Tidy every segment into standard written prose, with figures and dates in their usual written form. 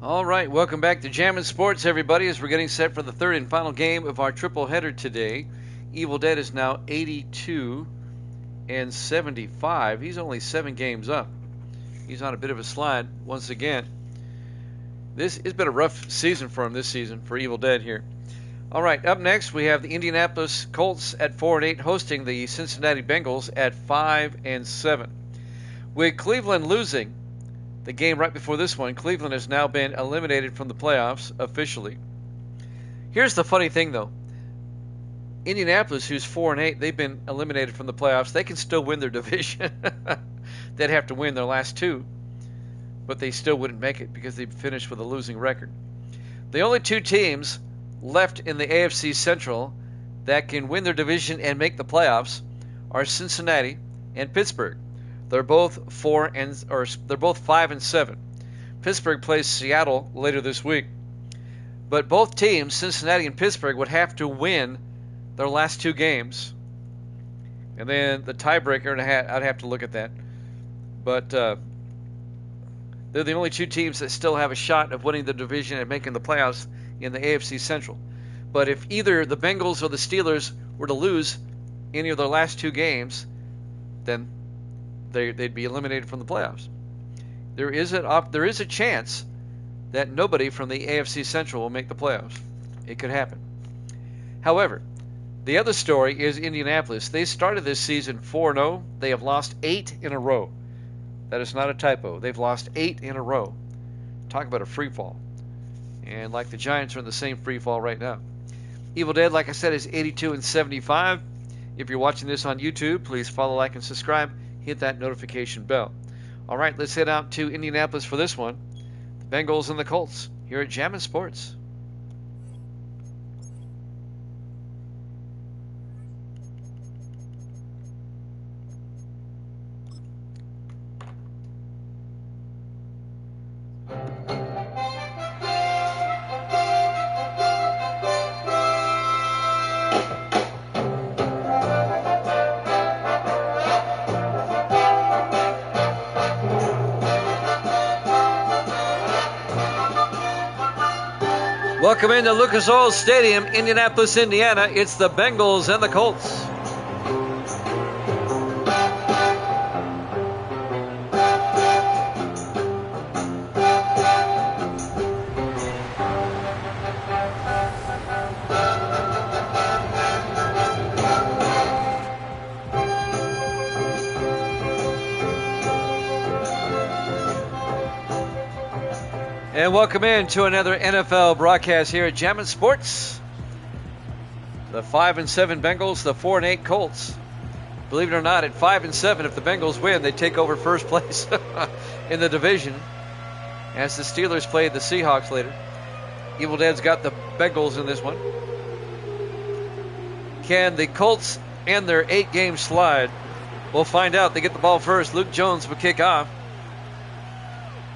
All right, welcome back to Jammin' Sports, everybody, as we're getting set for the third and final game of our triple header today. Evil Dead is now 82 and 75. He's only 7 games up. He's on a bit of a slide once again. It's been a rough season for him this season, for Evil Dead here. All right, up next we have the Indianapolis Colts at 4-8 hosting the Cincinnati Bengals at 5-7. With Cleveland losing the game right before this one, Cleveland has now been eliminated from the playoffs officially. Here's the funny thing, though. Indianapolis, who's 4-8, they've been eliminated from the playoffs. They can still win their division. They'd have to win their last 2, but they still wouldn't make it because they'd finished with a losing record. The only 2 teams left in the AFC Central that can win their division and make the playoffs are Cincinnati and Pittsburgh. They're both 5-7. Pittsburgh plays Seattle later this week. But both teams, Cincinnati and Pittsburgh, would have to win their last 2 games. And then the tiebreaker, and I'd have to look at that. But they're the only 2 teams that still have a shot of winning the division and making the playoffs in the AFC Central. But if either the Bengals or the Steelers were to lose any of their last 2 games, then they'd be eliminated from the playoffs. There is a chance that nobody from the AFC Central will make the playoffs. It could happen. However, the other story is Indianapolis. They started this season 4-0. They have lost 8 in a row. That is not a typo. They've lost 8 in a row. Talk about a free fall. And like the Giants are in the same free fall right now. Evil Dead, like I said, is 82 and 75. If you're watching this on YouTube, please follow, like, and subscribe. Hit that notification bell. All right, let's head out to Indianapolis for this one. The Bengals and the Colts here at Jammin' Sports. Welcome into Lucas Oil Stadium, Indianapolis, Indiana. It's the Bengals and the Colts. And welcome in to another NFL broadcast here at Jammin' Sports. The 5-7 Bengals, the 4-8 Colts. Believe it or not, at 5-7, if the Bengals win, they take over first place in the division. As the Steelers played the Seahawks later. Evil Dead's got the Bengals in this one. Can the Colts end their 8-game slide? We'll find out. They get the ball first. Luke Jones will kick off.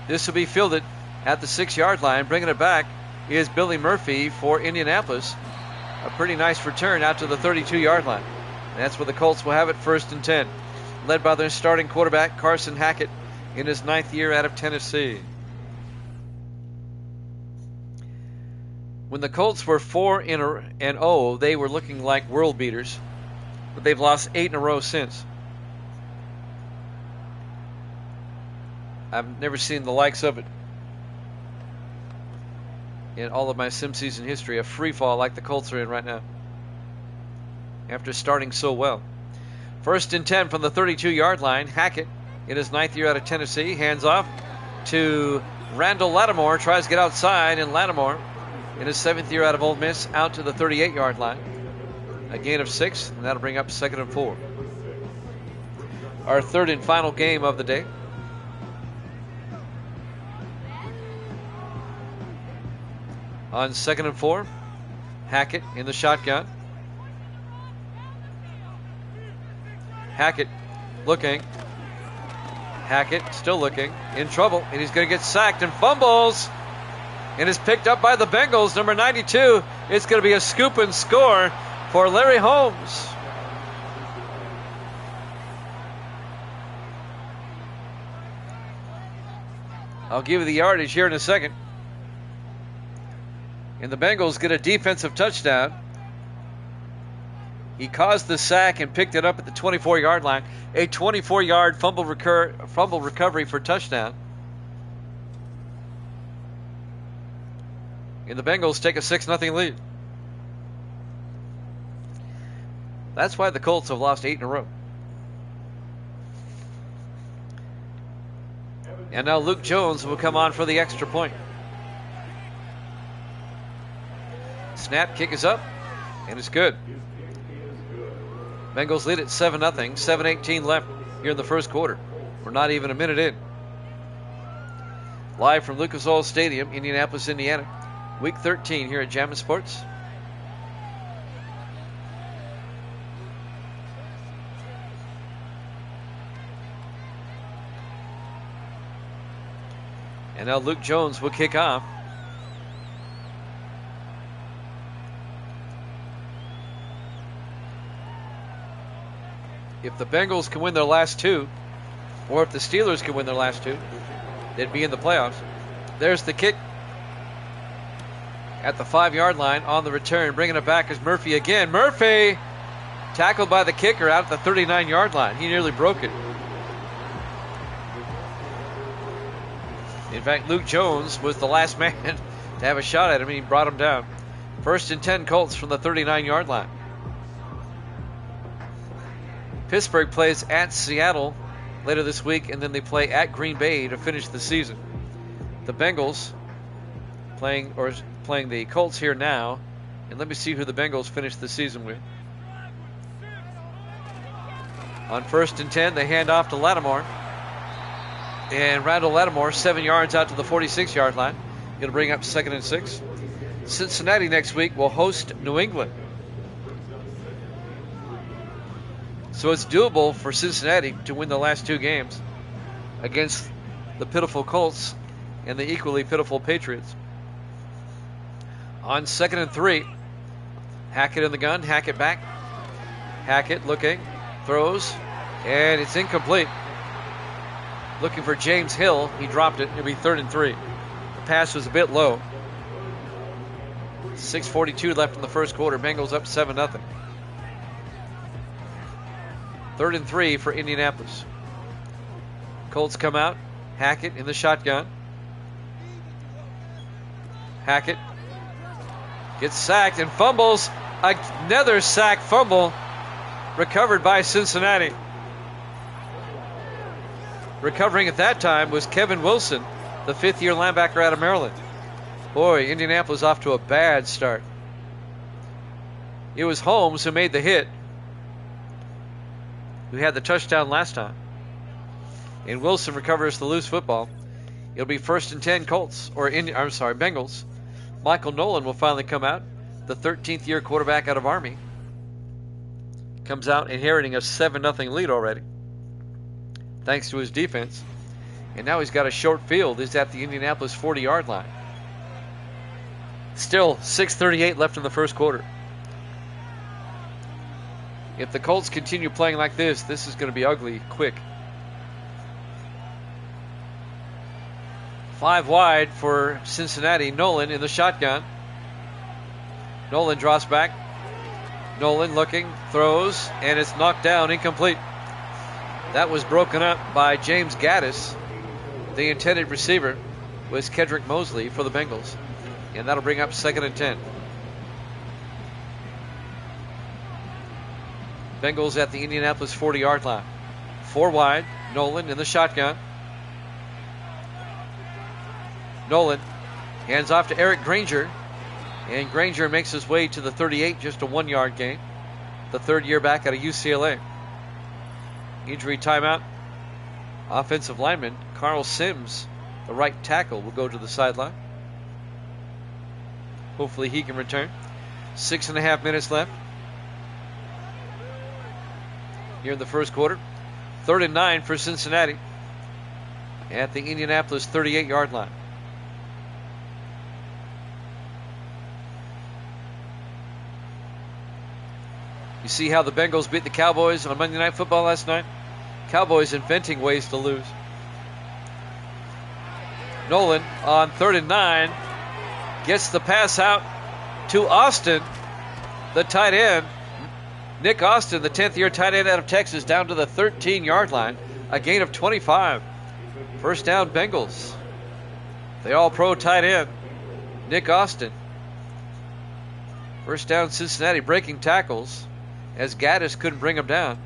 This will be fielded at the 6-yard line. Bringing it back is Billy Murphy for Indianapolis. A pretty nice return out to the 32-yard line. And that's where the Colts will have it, 1st and 10. Led by their starting quarterback, Carson Hackett, in his 9th year out of Tennessee. When the Colts were 4-0, they were looking like world beaters. But they've lost 8 in a row since. I've never seen the likes of it in all of my sim season history, a free fall like the Colts are in right now after starting so well. 1st and 10 from the 32-yard line. Hackett in his 9th year out of Tennessee. Hands off to Randall Lattimore. Tries to get outside, and Lattimore in his 7th year out of Ole Miss out to the 38-yard line. A gain of 6, and that'll bring up 2nd and 4. Our 3rd and final game of the day. On 2nd and 4, Hackett in the shotgun. Hackett looking. Hackett still looking. In trouble, and he's going to get sacked and fumbles. And is picked up by the Bengals. Number 92. It's going to be a scoop and score for Larry Holmes. I'll give you the yardage here in a second. And the Bengals get a defensive touchdown. He caused the sack and picked it up at the 24-yard line. A 24-yard fumble recovery for touchdown. And the Bengals take a 6-0 lead. That's why the Colts have lost 8 in a row. And now Luke Jones will come on for the extra point. Snap, kick is up, and it's good. Bengals lead at 7-0, 7:18 left here in the first quarter. We're not even a minute in. Live from Lucas Oil Stadium, Indianapolis, Indiana. Week 13 here at Jammin' Sports. And now Luke Jones will kick off. If the Bengals can win their last two, or if the Steelers can win their last two, they'd be in the playoffs. There's the kick at the 5-yard line on the return. Bringing it back is Murphy again. Murphy tackled by the kicker out at the 39-yard line. He nearly broke it. In fact, Luke Jones was the last man to have a shot at him, and he brought him down. 1st and 10 Colts from the 39-yard line. Pittsburgh plays at Seattle later this week, and then they play at Green Bay to finish the season. The Bengals playing the Colts here now, and let me see who the Bengals finish the season with. On 1st and 10, they hand off to Lattimore. And Randall Lattimore, 7 yards out to the 46-yard line. Going to bring up 2nd and 6. Cincinnati next week will host New England. So it's doable for Cincinnati to win the last 2 games against the pitiful Colts and the equally pitiful Patriots. On 2nd and 3, Hackett in the gun, Hackett back. Hackett looking, throws, and it's incomplete. Looking for James Hill. He dropped it. It'll be 3rd and 3. The pass was a bit low. 6:42 left in the first quarter. Bengals up 7-0. 3rd and 3 for Indianapolis. Colts come out. Hackett in the shotgun. Hackett gets sacked and fumbles. Another sack fumble recovered by Cincinnati. Recovering at that time was Kevin Wilson, the 5th-year linebacker out of Maryland. Boy, Indianapolis off to a bad start. It was Holmes who made the hit, who had the touchdown last time. And Wilson recovers the loose football. It'll be 1st and 10 Colts, Bengals. Michael Nolan will finally come out, the 13th-year quarterback out of Army. Comes out inheriting a 7-0 lead already, thanks to his defense. And now he's got a short field. He's at the Indianapolis 40-yard line. Still 6:38 left in the first quarter. If the Colts continue playing like this is going to be ugly quick. 5 wide for Cincinnati. Nolan in the shotgun. Nolan draws back. Nolan looking, throws, and it's knocked down, incomplete. That was broken up by James Gaddis. The intended receiver was Kedrick Mosley for the Bengals. And that'll bring up 2nd and 10. Bengals at the Indianapolis 40-yard line. 4 wide. Nolan in the shotgun. Nolan hands off to Eric Granger. And Granger makes his way to the 38, just a 1-yard gain. The 3rd year back out of UCLA. Injury timeout. Offensive lineman Carl Sims, the right tackle, will go to the sideline. Hopefully he can return. 6.5 minutes left here in the first quarter. 3rd and 9 for Cincinnati at the Indianapolis 38-yard line. You see how the Bengals beat the Cowboys on Monday Night Football last night? Cowboys inventing ways to lose. Nolan on 3rd and 9 gets the pass out to Austin, the tight end. Nick Austin, the 10th-year tight end out of Texas, down to the 13-yard line. A gain of 25. First down, Bengals. The all-pro tight end, Nick Austin. First down, Cincinnati, breaking tackles as Gaddis couldn't bring him down.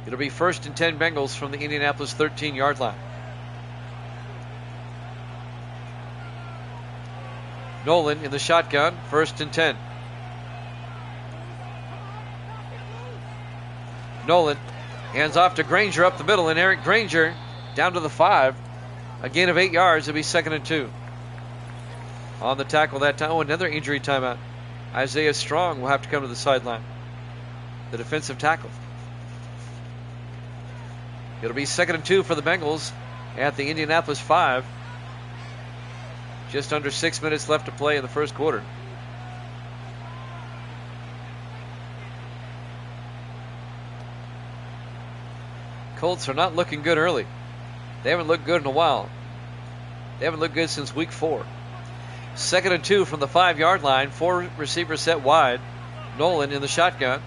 It'll be 1st and 10 Bengals from the Indianapolis 13-yard line. Nolan in the shotgun, 1st and 10. Nolan hands off to Granger up the middle, and Eric Granger down to the 5. A gain of 8 yards. It'll be 2nd and 2. On the tackle that time. Oh, another injury timeout. Isaiah Strong will have to come to the sideline. The defensive tackle. It'll be 2nd and 2 for the Bengals at the Indianapolis 5. Just under 6 minutes left to play in the first quarter. Colts are not looking good early. They haven't looked good in a while. They haven't looked good since week 4. 2nd and 2 from the 5-yard line. 4 receivers set wide. Nolan in the shotgun.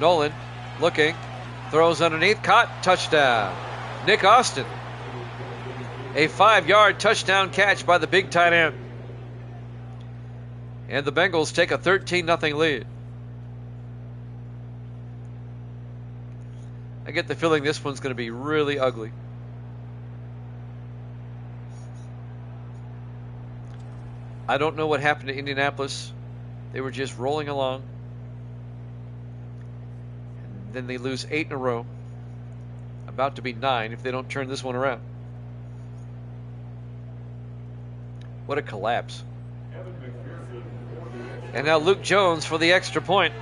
Nolan looking. Throws underneath. Caught. Touchdown. Nick Austin. A 5-yard touchdown catch by the big tight end. And the Bengals take a 13-0 lead. I get the feeling this one's going to be really ugly. I don't know what happened to Indianapolis. They were just rolling along. And then they lose 8 in a row. About to be 9 if they don't turn this one around. What a collapse. And now Luke Jones for the extra point.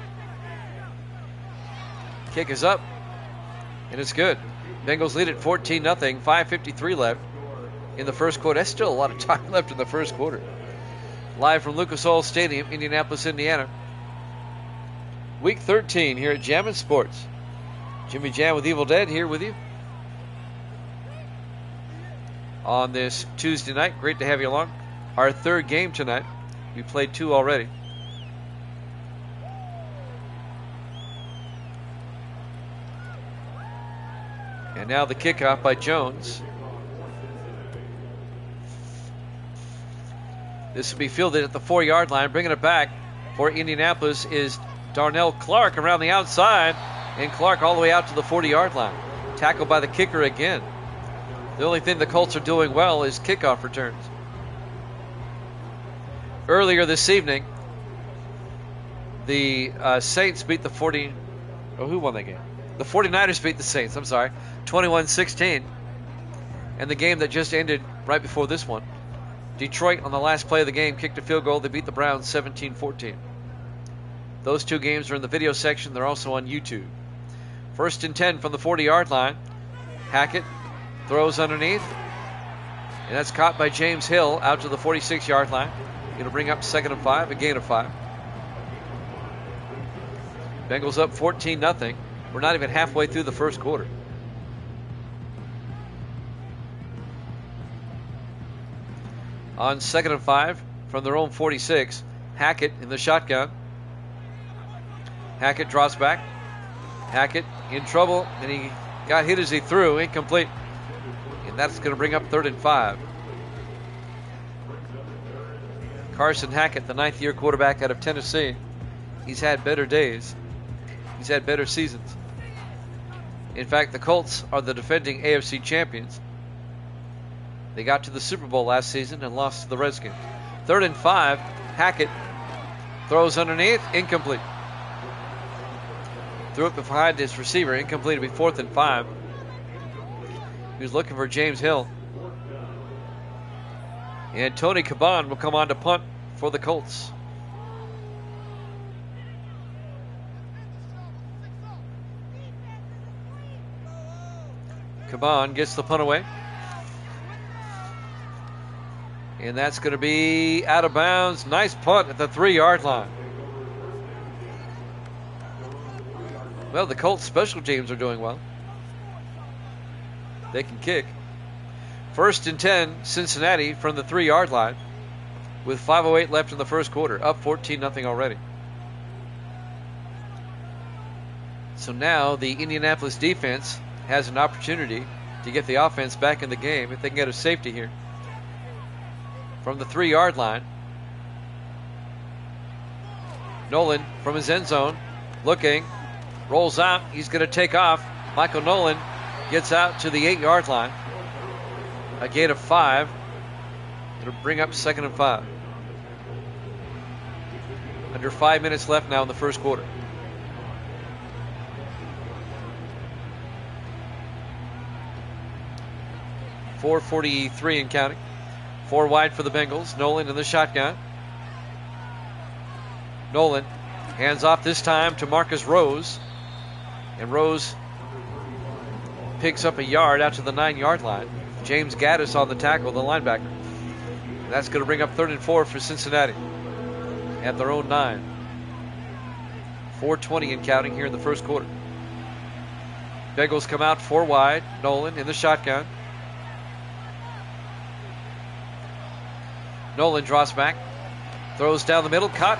Kick is up. And it's good. Bengals lead at 14-0. 5:53 left in the first quarter. That's still a lot of time left in the first quarter. Live from Lucas Oil Stadium, Indianapolis, Indiana. Week 13 here at Jammin' Sports. Jimmy Jam with Evil Dead here with you on this Tuesday night. Great to have you along. Our 3rd game tonight. We played 2 already. And now the kickoff by Jones. This will be fielded at the 4-yard line. Bringing it back for Indianapolis is Darnell Clark around the outside. And Clark all the way out to the 40-yard line. Tackled by the kicker again. The only thing the Colts are doing well is kickoff returns. Earlier this evening, the Saints beat the 40... Oh, who won that game? The 49ers beat the Saints, 21-16. And the game that just ended right before this one, Detroit on the last play of the game kicked a field goal. They beat the Browns 17-14. Those 2 games are in the video section. They're also on YouTube. 1st and 10 from the 40-yard line. Hackett throws underneath. And that's caught by James Hill out to the 46-yard line. It'll bring up 2nd and 5, a gain of 5. Bengals up 14-0. We're not even halfway through the first quarter. On 2nd and 5 from their own 46, Hackett in the shotgun. Hackett draws back. Hackett in trouble, and he got hit as he threw, incomplete. And that's going to bring up 3rd and 5. Carson Hackett, the 9th-year quarterback out of Tennessee. He's had better days. He's had better seasons. In fact, the Colts are the defending AFC champions. They got to the Super Bowl last season and lost to the Redskins. 3rd and 5. Hackett throws underneath. Incomplete. Threw it behind his receiver. Incomplete. It'll be 4th and 5. He was looking for James Hill. And Tony Caban will come on to punt for the Colts. Caban gets the punt away. And that's going to be out of bounds. Nice punt at the 3-yard line. Well, the Colts special teams are doing well. They can kick. 1st and 10, Cincinnati from the 3-yard line. with 5:08 left in the first quarter, up 14-0 already. So now the Indianapolis defense has an opportunity to get the offense back in the game if they can get a safety here. From the 3-yard line, Nolan from his end zone, looking, rolls out, he's going to take off. Michael Nolan gets out to the 8-yard line. A gain of 5. It'll bring up 2nd and 5. Under 5 minutes left now in the first quarter. .443 and counting. 4 wide for the Bengals. Nolan in the shotgun. Nolan hands off this time to Marcus Rose. And Rose picks up a yard out to the 9-yard line. James Gaddis on the tackle, the linebacker. And that's going to bring up 3rd and 4 for Cincinnati at their own 9. 4:20 and counting here in the first quarter. Bengals come out 4 wide. Nolan in the shotgun. Nolan draws back, throws down the middle, caught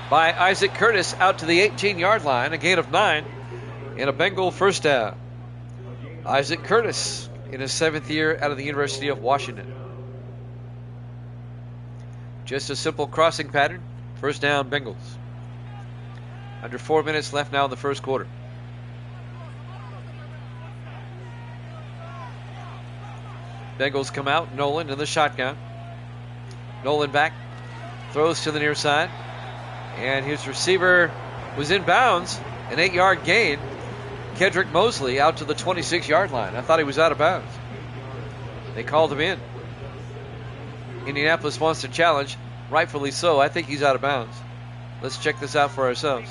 by Isaac Curtis out to the 18-yard line, a gain of 9, and a Bengal first down. Isaac Curtis in his 7th year out of the University of Washington. Just a simple crossing pattern, first down Bengals. Under 4 minutes left now in the first quarter. Bengals come out, Nolan in the shotgun. Nolan back, throws to the near side, and his receiver was in bounds, an 8-yard gain. Kedrick Mosley out to the 26-yard line. I thought he was out of bounds. They called him in. Indianapolis wants to challenge, rightfully so. I think he's out of bounds. Let's check this out for ourselves.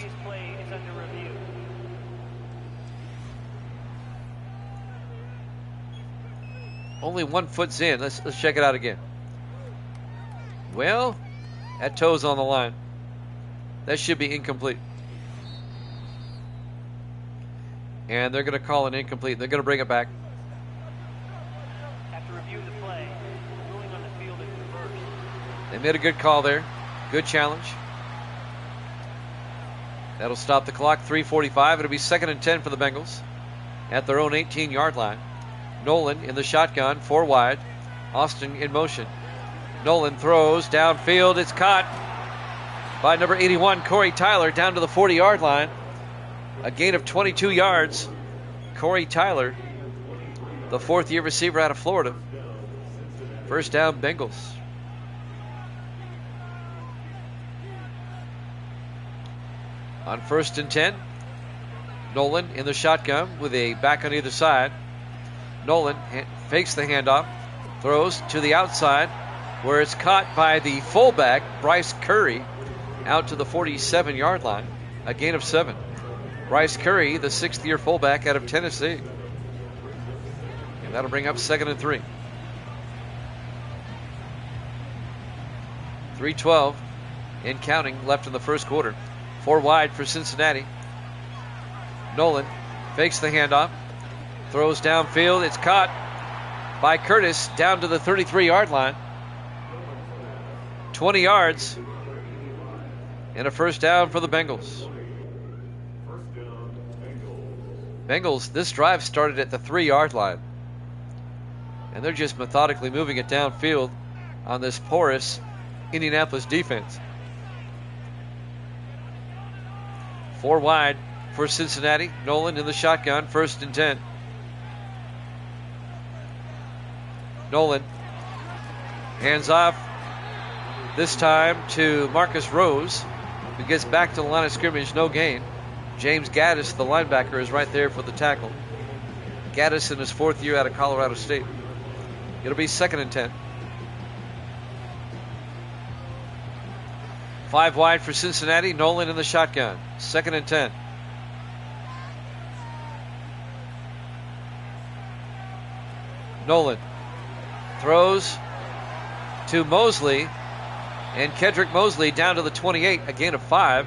Only 1 foot's in. Let's check it out again. Well, that toe's on the line. That should be incomplete. And they're going to call it incomplete. They're going to bring it back. Have to review the play. The ruling on the field is reversed. They made a good call there. Good challenge. That'll stop the clock. 3:45. It'll be 2nd and 10 for the Bengals at their own 18-yard line. Nolan in the shotgun, 4 wide. Austin in motion. Nolan throws downfield. It's caught by number 81, Corey Tyler, down to the 40-yard line. A gain of 22 yards. Corey Tyler, the 4th-year receiver out of Florida. First down, Bengals. On 1st and 10, Nolan in the shotgun with a back on either side. Nolan fakes the handoff, throws to the outside, where it's caught by the fullback, Bryce Curry, out to the 47-yard line. A gain of 7. Bryce Curry, the 6th-year fullback out of Tennessee. And that'll bring up 2nd and 3. 3:12 and counting left in the first quarter. 4 wide for Cincinnati. Nolan fakes the handoff, throws downfield. It's caught by Curtis down to the 33-yard line. 20 yards and a first down for the Bengals. Bengals, this drive started at the 3-yard line, and they're just methodically moving it downfield on this porous Indianapolis defense. 4 wide for Cincinnati. Nolan in the shotgun, 1st and 10. Nolan hands off this time to Marcus Rose, who gets back to the line of scrimmage, no gain. James Gaddis, the linebacker, is right there for the tackle. Gaddis in his 4th year out of Colorado State. It'll be 2nd and 10. 5 wide for Cincinnati. Nolan in the shotgun. 2nd and 10. Nolan throws to Mosley, and Kedrick Mosley down to the 28, a gain of 5,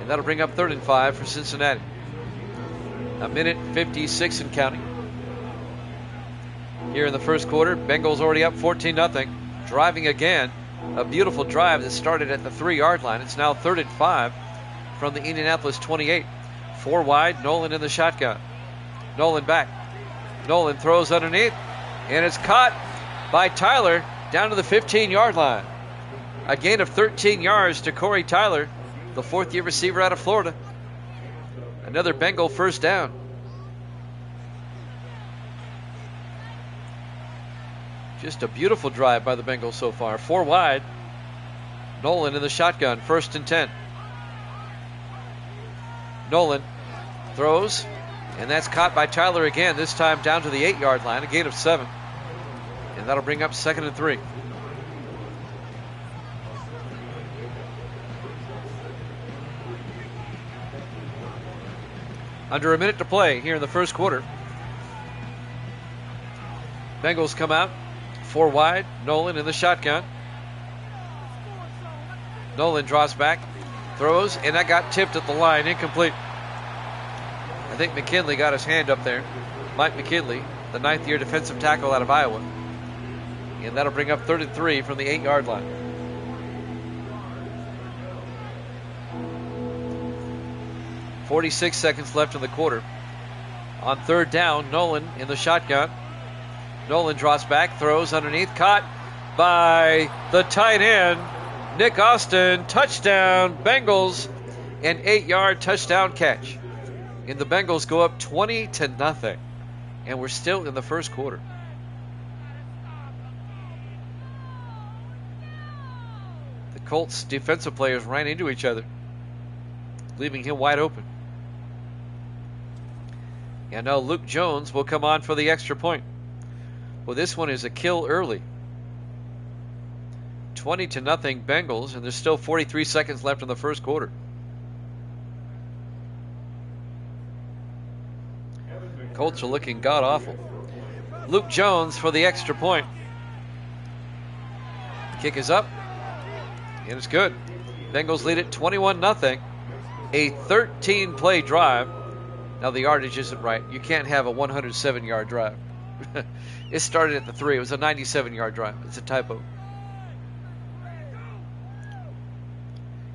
and that'll bring up 3rd and 5 for Cincinnati. A minute 56 and counting. Here in the first quarter, Bengals already up 14-0, driving again a beautiful drive that started at the 3-yard line. It's now 3rd and 5 from the Indianapolis 28. 4 wide, Nolan in the shotgun. Nolan back. Nolan throws underneath, and it's caught by Tyler down to the 15-yard line. A gain of 13 yards to Corey Tyler, the 4th-year receiver out of Florida. Another Bengal first down. Just a beautiful drive by the Bengals so far. 4 wide. Nolan in the shotgun, 1st and 10. Nolan throws, and that's caught by Tyler again, this time down to the 8-yard line, a gain of 7. And that'll bring up 2nd and 3. Under a minute to play here in the first quarter. Bengals come out, 4 wide, Nolan in the shotgun. Nolan draws back, throws, and that got tipped at the line, incomplete. I think McKinley got his hand up there. Mike McKinley, the 9th-year defensive tackle out of Iowa. And that'll bring up 3rd and 3 from the 8-yard line. .46 seconds left in the quarter. On 3rd down, Nolan in the shotgun. Nolan draws back, throws underneath, caught by the tight end, Nick Austin. Touchdown, Bengals, an 8-yard touchdown catch. And the Bengals go up 20-0. And we're still in the first quarter. The Colts defensive players ran into each other, leaving him wide open. And now Luke Jones will come on for the extra point. Well, this one is a kill early. 20-0 Bengals, and there's still 43 seconds left in the first quarter. Colts are looking god-awful. Luke Jones for the extra point. Kick is up, and it's good. Bengals lead it 21-0. A 13-play drive. Now the yardage isn't right. You can't have a 107-yard drive. It started at the 3. It was a 97-yard drive. It's a typo.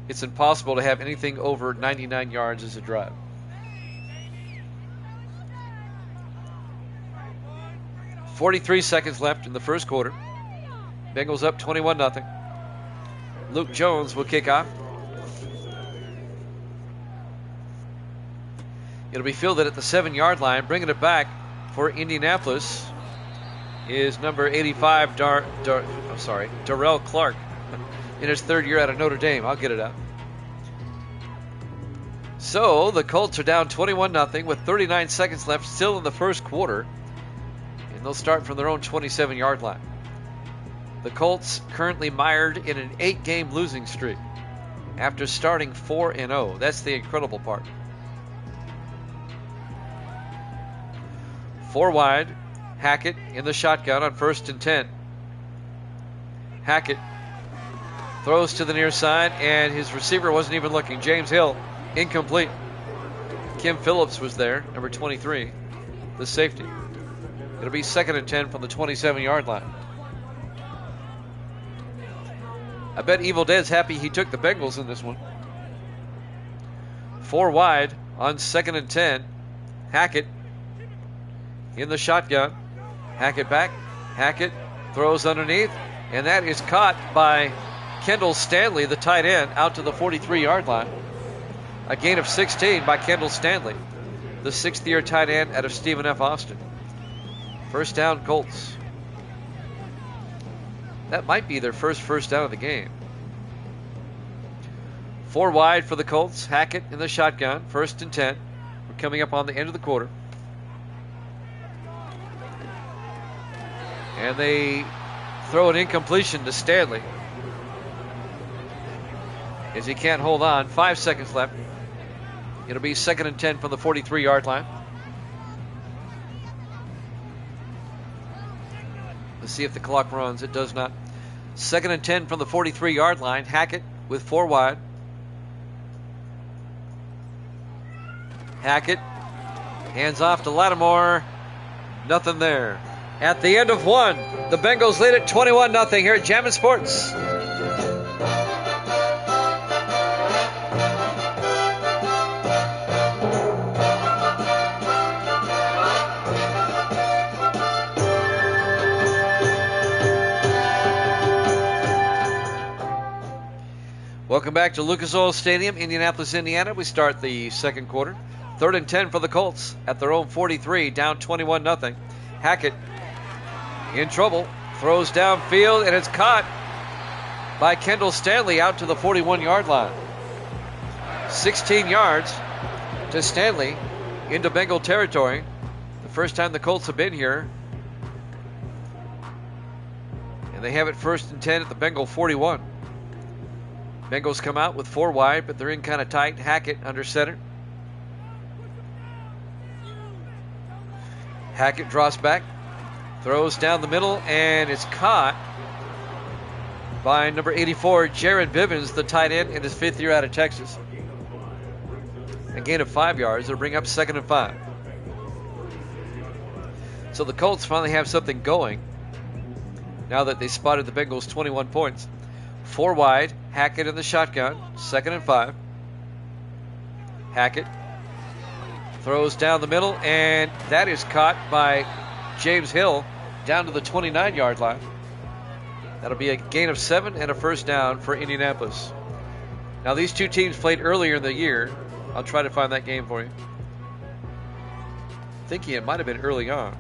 It's impossible to have anything over 99 yards as a drive. .43 seconds left in the first quarter. Bengals up 21-0. Luke Jones will kick off. It'll be fielded at the 7-yard line. Bringing it back for Indianapolis is number 85, Darrell Clark, in his 3rd year out of Notre Dame. I'll get it out. So the Colts are down 21-0 with 39 seconds left, still in the first quarter, and they'll start from their own 27-yard line. The Colts currently mired in an 8-game losing streak after starting 4-0. That's the incredible part. 4 wide, Hackett in the shotgun on 1st and 10. Hackett throws to the near side, and his receiver wasn't even looking. James Hill, incomplete. Kim Phillips was there, number 23, the safety. It'll be 2nd and 10 from the 27-yard line. I bet Evil Dead's happy he took the Bengals in this one. 4 wide on 2nd and 10. Hackett in the shotgun. Hackett back. Hackett throws underneath, and that is caught by Kendall Stanley, the tight end, out to the 43-yard line. A gain of 16 by Kendall Stanley, the 6th-year tight end out of Stephen F. Austin. First down, Colts. That might be their first down of the game. 4 wide for the Colts. Hackett in the shotgun. 1st and 10. We're coming up on the end of the quarter. And they throw an incompletion to Stanley, as he can't hold on. 5 seconds left. It'll be 2nd and 10 from the 43-yard line. Let's see if the clock runs. It does not. 2nd and 10 from the 43-yard line. Hackett with 4 wide. Hackett hands off to Lattimore. Nothing there. At the end of 1, the Bengals lead it 21-0 here at Jammin' Sports. Welcome back to Lucas Oil Stadium, Indianapolis, Indiana. We start the second quarter. 3rd and 10 for the Colts at their own 43, down 21-0. Hackett in trouble, throws downfield, and it's caught by Kendall Stanley out to the 41-yard line. 16 yards to Stanley into Bengal territory. The first time the Colts have been here. And they have it 1st and 10 at the Bengal 41. Bengals come out with 4 wide, but they're in kind of tight. Hackett under center. Hackett draws back, throws down the middle, and it's caught by number 84, Jared Bivens, the tight end in his 5th year out of Texas. A gain of 5 yards. It'll bring up 2nd and 5. So the Colts finally have something going now that they spotted the Bengals 21 points. 4 wide, Hackett in the shotgun, 2nd and 5. Hackett throws down the middle, and that is caught by James Hill down to the 29-yard line. That'll be a gain of 7 and a first down for Indianapolis. Now these two teams played earlier in the year. I'll try to find that game for you. Thinking it might have been early on.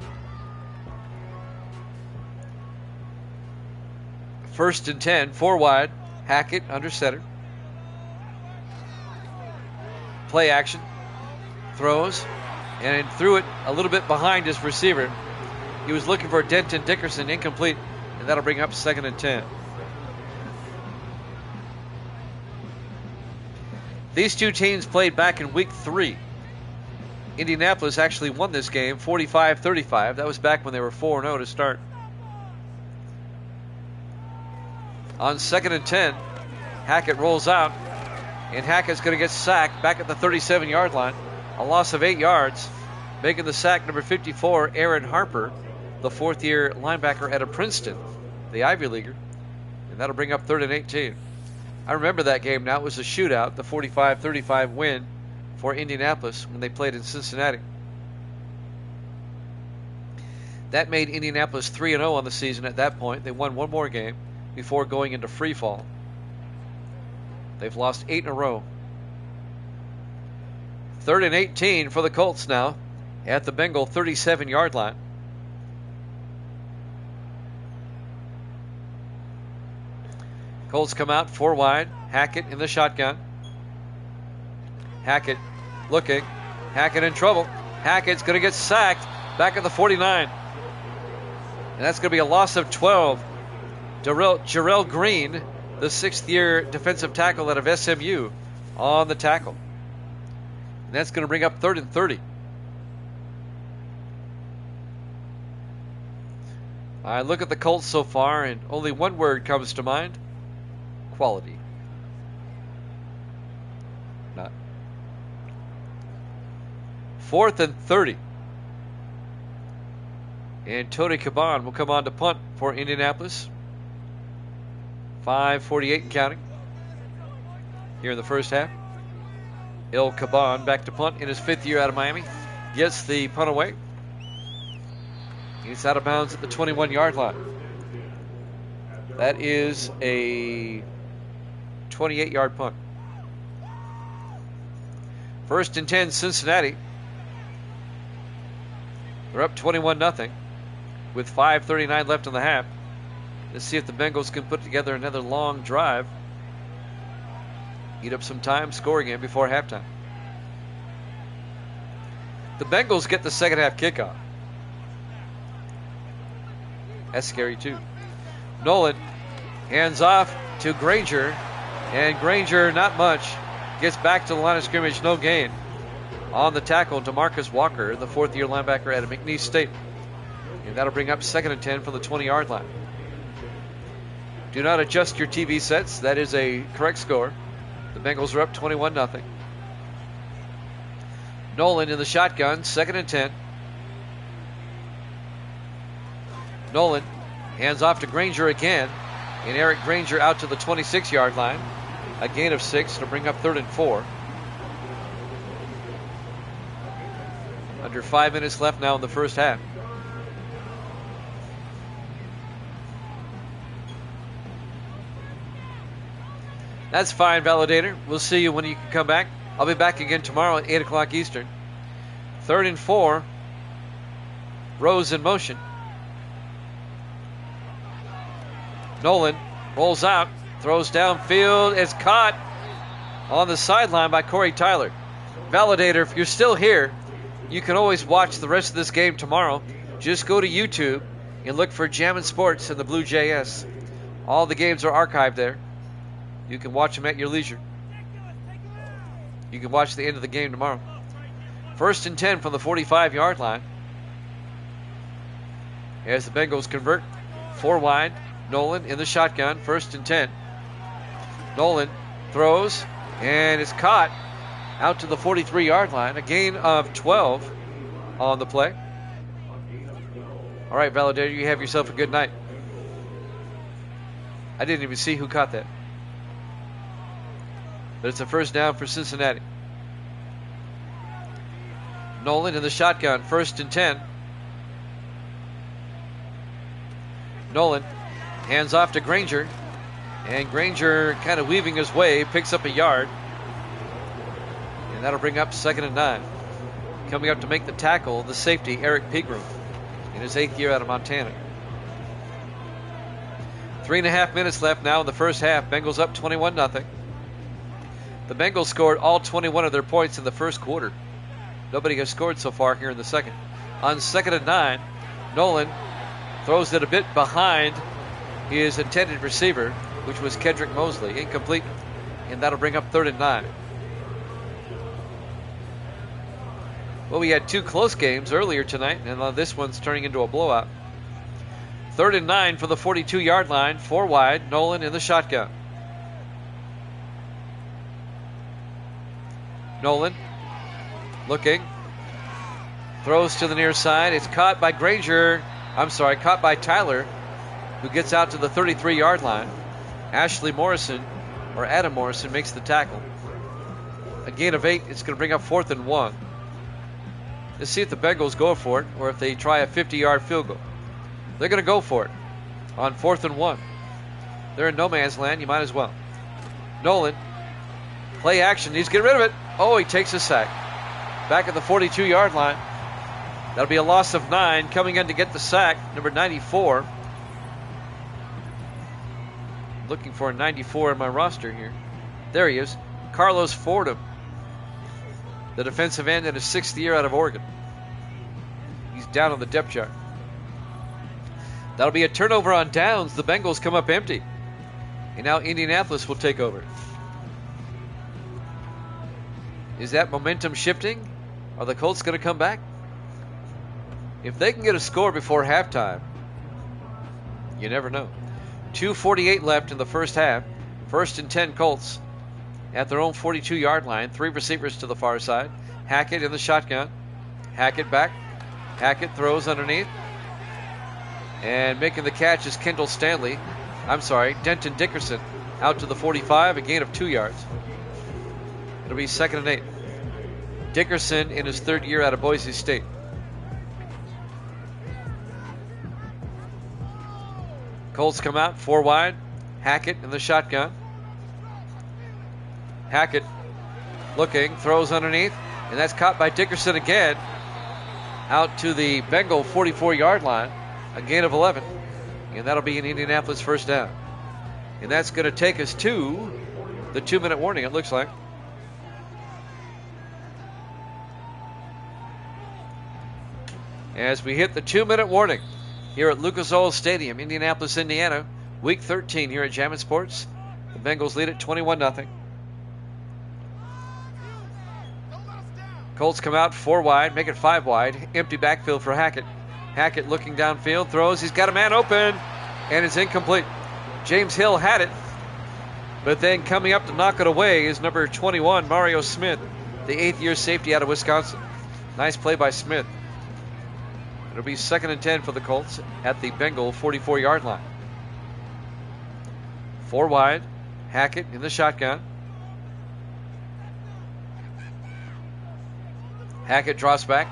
1st and 10, 4 wide, Hackett under center. Play action, throws, and threw it a little bit behind his receiver. He was looking for Denton Dickerson, incomplete, and that'll bring up 2nd and 10. These two teams played back in week 3. Indianapolis actually won this game 45-35. That was back when they were 4-0 to start. On 2nd and 10, Hackett rolls out, and Hackett's going to get sacked back at the 37-yard line. A loss of 8 yards, making the sack number 54, Aaron Harper, the 4th-year linebacker out of Princeton, the Ivy Leaguer. And that'll bring up 3rd and 18. I remember that game now. It was a shootout, the 45-35 win for Indianapolis when they played in Cincinnati. That made Indianapolis 3-0 on the season at that point. They won 1 more game before going into free fall. They've lost 8 in a row. 3rd and 18 for the Colts now at the Bengal 37-yard line. Colts come out 4 wide. Hackett in the shotgun. Hackett looking. Hackett in trouble. Hackett's going to get sacked back at the 49. And that's going to be a loss of 12. Jarrell Green, the 6th-year defensive tackle out of SMU, on the tackle. And that's going to bring up 3rd and 30. I look at the Colts so far, and only one word comes to mind: quality. Not. 4th and 30. And Tony Caban will come on to punt for Indianapolis. 5:48 and counting here in the first half. Il Caban back to punt in his 5th year out of Miami. Gets the punt away. He's out of bounds at the 21-yard line. That is a 28-yard punt. 1st and 10, Cincinnati. They're up 21-0 with 5:39 left in the half. Let's see if the Bengals can put together another long drive. Eat up some time, score again before halftime. The Bengals get the second half kickoff. That's scary too. Nolan hands off to Granger, and Granger, not much, gets back to the line of scrimmage, no gain. On the tackle, DeMarcus Walker, the 4th-year linebacker out of McNeese State. And that'll bring up 2nd and 10 from the 20-yard line. Do not adjust your TV sets. That is a correct score. The Bengals are up 21-0. Nolan in the shotgun, 2nd and 10. Nolan hands off to Granger again, and Eric Granger out to the 26-yard line. A gain of 6 to bring up 3rd and 4. Under 5 minutes left now in the first half. That's fine, Validator. We'll see you when you can come back. I'll be back again tomorrow at 8 o'clock Eastern. 3rd and 4. Rose in motion. Nolan rolls out, throws downfield. It's caught on the sideline by Corey Tyler. Validator, if you're still here, you can always watch the rest of this game tomorrow. Just go to YouTube and look for Jammin' Sports and the Blue JS. All the games are archived there. You can watch them at your leisure. You can watch the end of the game tomorrow. 1st and 10 from the 45-yard line. As the Bengals convert, 4 wide. Nolan in the shotgun, 1st and 10. Nolan throws, and it's caught out to the 43-yard line. A gain of 12 on the play. All right, Validator, you have yourself a good night. I didn't even see who caught that. But it's a 1st down for Cincinnati. Nolan in the shotgun, 1st and 10. Nolan hands off to Granger. And Granger kind of weaving his way, picks up a yard. And that'll bring up 2nd and 9. Coming up to make the tackle, the safety, Eric Pegram, in his 8th year out of Montana. 3.5 minutes left now in the first half. Bengals up 21-0. The Bengals scored all 21 of their points in the first quarter. Nobody has scored so far here in the second. On 2nd and 9, Nolan throws it a bit behind his intended receiver, which was Kedrick Mosley. Incomplete, and that'll bring up 3rd and 9. Well, we had 2 close games earlier tonight, and this one's turning into a blowout. 3rd and 9 for the 42-yard line, 4 wide. Nolan in the shotgun. Nolan looking, throws to the near side. It's caught by caught by Tyler, who gets out to the 33-yard line. Adam Morrison makes the tackle. A gain of 8. It's going to bring up 4th and 1. Let's see if the Bengals go for it or if they try a 50-yard field goal. They're going to go for it on 4th and 1. They're in no man's land. You might as well. Nolan, play action. He's getting rid of it. Oh, he takes a sack. Back at the 42-yard line. That'll be a loss of 9. Coming in to get the sack, number 94. Looking for a 94 in my roster here. There he is. Carlos Fordham, the defensive end in his 6th year out of Oregon. He's down on the depth chart. That'll be a turnover on downs. The Bengals come up empty. And now Indianapolis will take over. Is that momentum shifting? Are the Colts going to come back? If they can get a score before halftime, you never know. 2:48 left in the first half. 1st and 10 Colts at their own 42-yard line. 3 receivers to the far side. Hackett in the shotgun. Hackett back. Hackett throws underneath. And making the catch is Denton Dickerson out to the 45, a gain of 2 yards. It'll be 2nd and 8. Dickerson in his 3rd year out of Boise State. Colts come out, 4 wide. Hackett in the shotgun. Hackett looking, throws underneath, and that's caught by Dickerson again. Out to the Bengal 44-yard line, a gain of 11. And that'll be an Indianapolis 1st down. And that's going to take us to the 2-minute warning, it looks like. As we hit the 2-minute warning here at Lucas Oil Stadium, Indianapolis, Indiana, Week 13 here at Jammin' Sports. The Bengals lead at 21-0. Colts come out 4 wide, make it 5 wide. Empty backfield for Hackett. Hackett looking downfield, throws. He's got a man open, and it's incomplete. James Hill had it, but then coming up to knock it away is number 21, Mario Smith, the 8th-year safety out of Wisconsin. Nice play by Smith. It'll be 2nd and 10 for the Colts at the Bengal 44-yard line. 4 wide. Hackett in the shotgun. Hackett drops back.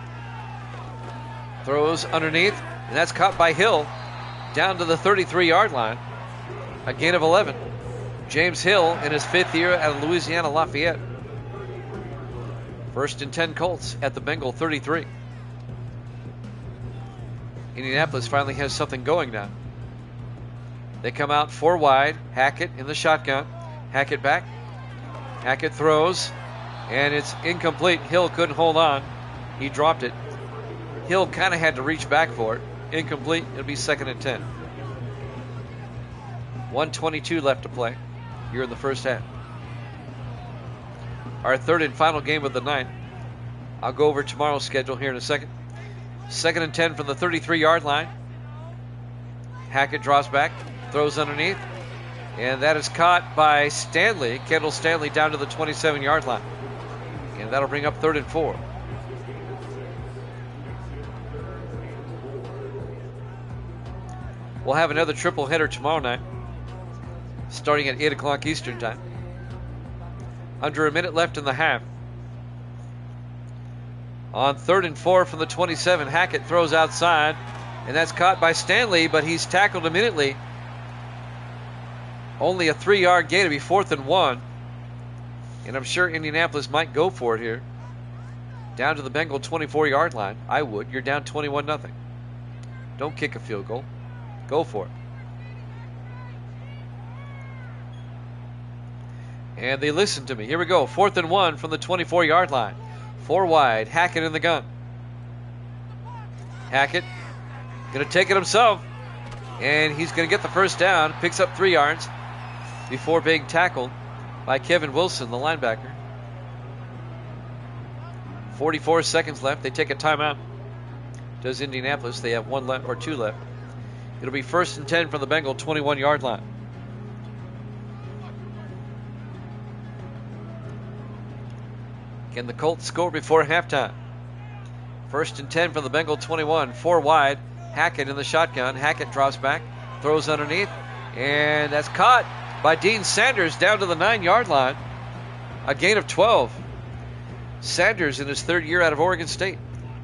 Throws underneath. And that's caught by Hill down to the 33-yard line. A gain of 11. James Hill in his 5th year out of Louisiana Lafayette. 1st and 10 Colts at the Bengal 33. Indianapolis finally has something going now. They come out 4 wide. Hackett in the shotgun. Hackett back. Hackett throws, and it's incomplete. Hill couldn't hold on. He dropped it. Hill kind of had to reach back for it. Incomplete. It'll be 2nd and 10. 1:22 left to play here in the first half. Our 3rd and final game of the night. I'll go over tomorrow's schedule here in a second. 2nd and 10 from the 33-yard line. Hackett draws back, throws underneath, and that is caught by Stanley. Kendall Stanley down to the 27-yard line. And that'll bring up 3rd and 4. We'll have another triple header tomorrow night, starting at 8 o'clock Eastern time. Under a minute left in the half. On 3rd and 4 from the 27, Hackett throws outside, and that's caught by Stanley, but he's tackled immediately. Only a 3-yard gain to be 4th and 1. And I'm sure Indianapolis might go for it here. Down to the Bengal 24-yard line. I would. You're down 21-0. Don't kick a field goal. Go for it. And they listen to me. Here we go. 4th and 1 from the 24-yard line. 4 wide. Hackett in the gun. Hackett going to take it himself. And he's going to get the first down. Picks up 3 yards before being tackled by Kevin Wilson, the linebacker. 44 seconds left. They take a timeout. Does Indianapolis. They have 1 left or 2 left. It'll be 1st and 10 from the Bengal 21-yard line. Can the Colts score before halftime? 1st and 10 from the Bengal 21. 4 wide. Hackett in the shotgun. Hackett drops back. Throws underneath. And that's caught by Dean Sanders down to the 9-yard line. A gain of 12. Sanders in his 3rd year out of Oregon State.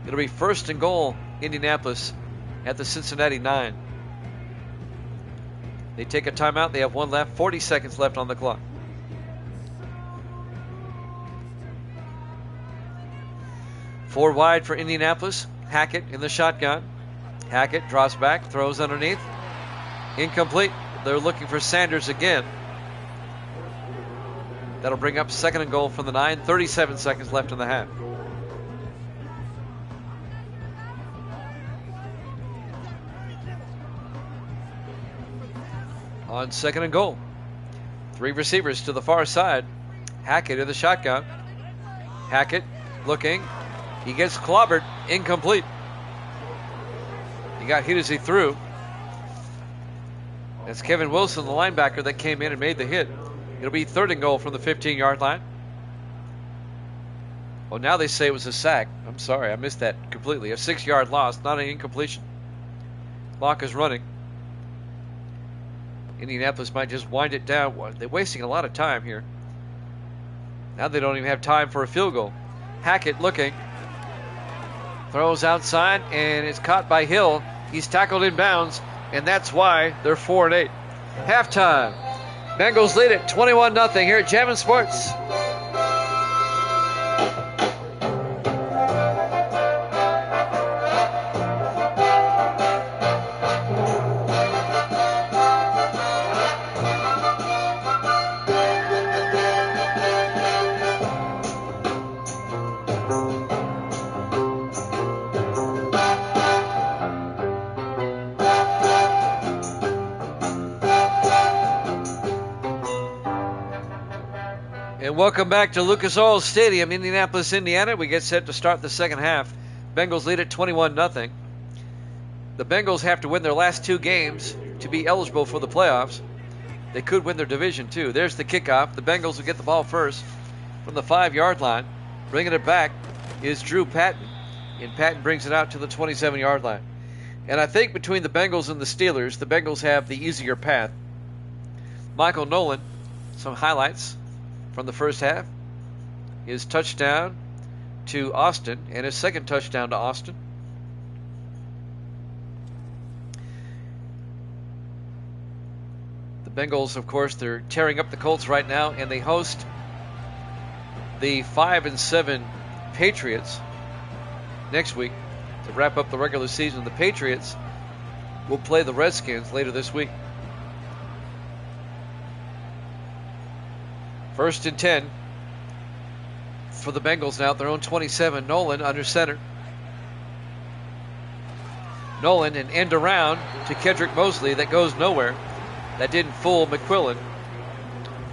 It'll be 1st and goal, Indianapolis at the Cincinnati 9. They take a timeout. They have 1 left. 40 seconds left on the clock. Four wide for Indianapolis. Hackett in the shotgun. Hackett drops back, throws underneath. Incomplete. They're looking for Sanders again. That'll bring up 2nd and goal from the 9. 37 seconds left in the half. On 2nd and goal. 3 receivers to the far side. Hackett in the shotgun. Hackett looking. He gets clobbered. Incomplete. He got hit as he threw. That's Kevin Wilson, the linebacker, that came in and made the hit. It'll be 3rd and goal from the 15-yard line. Well, now they say it was a sack. I'm sorry, I missed that completely. A 6-yard loss, not an incompletion. Clock is running. Indianapolis might just wind it down. They're wasting a lot of time here. Now they don't even have time for a field goal. Hackett looking. Throws outside, and it's caught by Hill. He's tackled in bounds, and that's why they're 4-8. Halftime. Bengals lead it 21-0 here at Jammin' Sports. Welcome back to Lucas Oil Stadium, Indianapolis, Indiana. We get set to start the second half. Bengals lead at 21-0. The Bengals have to win their last 2 games to be eligible for the playoffs. They could win their division too. There's the kickoff. The Bengals will get the ball first from the 5-yard line. Bringing it back is Drew Patton, and Patton brings it out to the 27-yard line. And I think between the Bengals and the Steelers, the Bengals have the easier path. Michael Nolan, some highlights from the first half. His touchdown to Austin and his second touchdown to Austin. The Bengals, of course, they're tearing up the Colts right now, and they host the 5-7 Patriots next week to wrap up the regular season. The Patriots will play the Redskins later this week. 1st and 10 for the Bengals now at their own 27. Nolan under center. Nolan an end around to Kedrick Mosley that goes nowhere. That didn't fool McQuillan.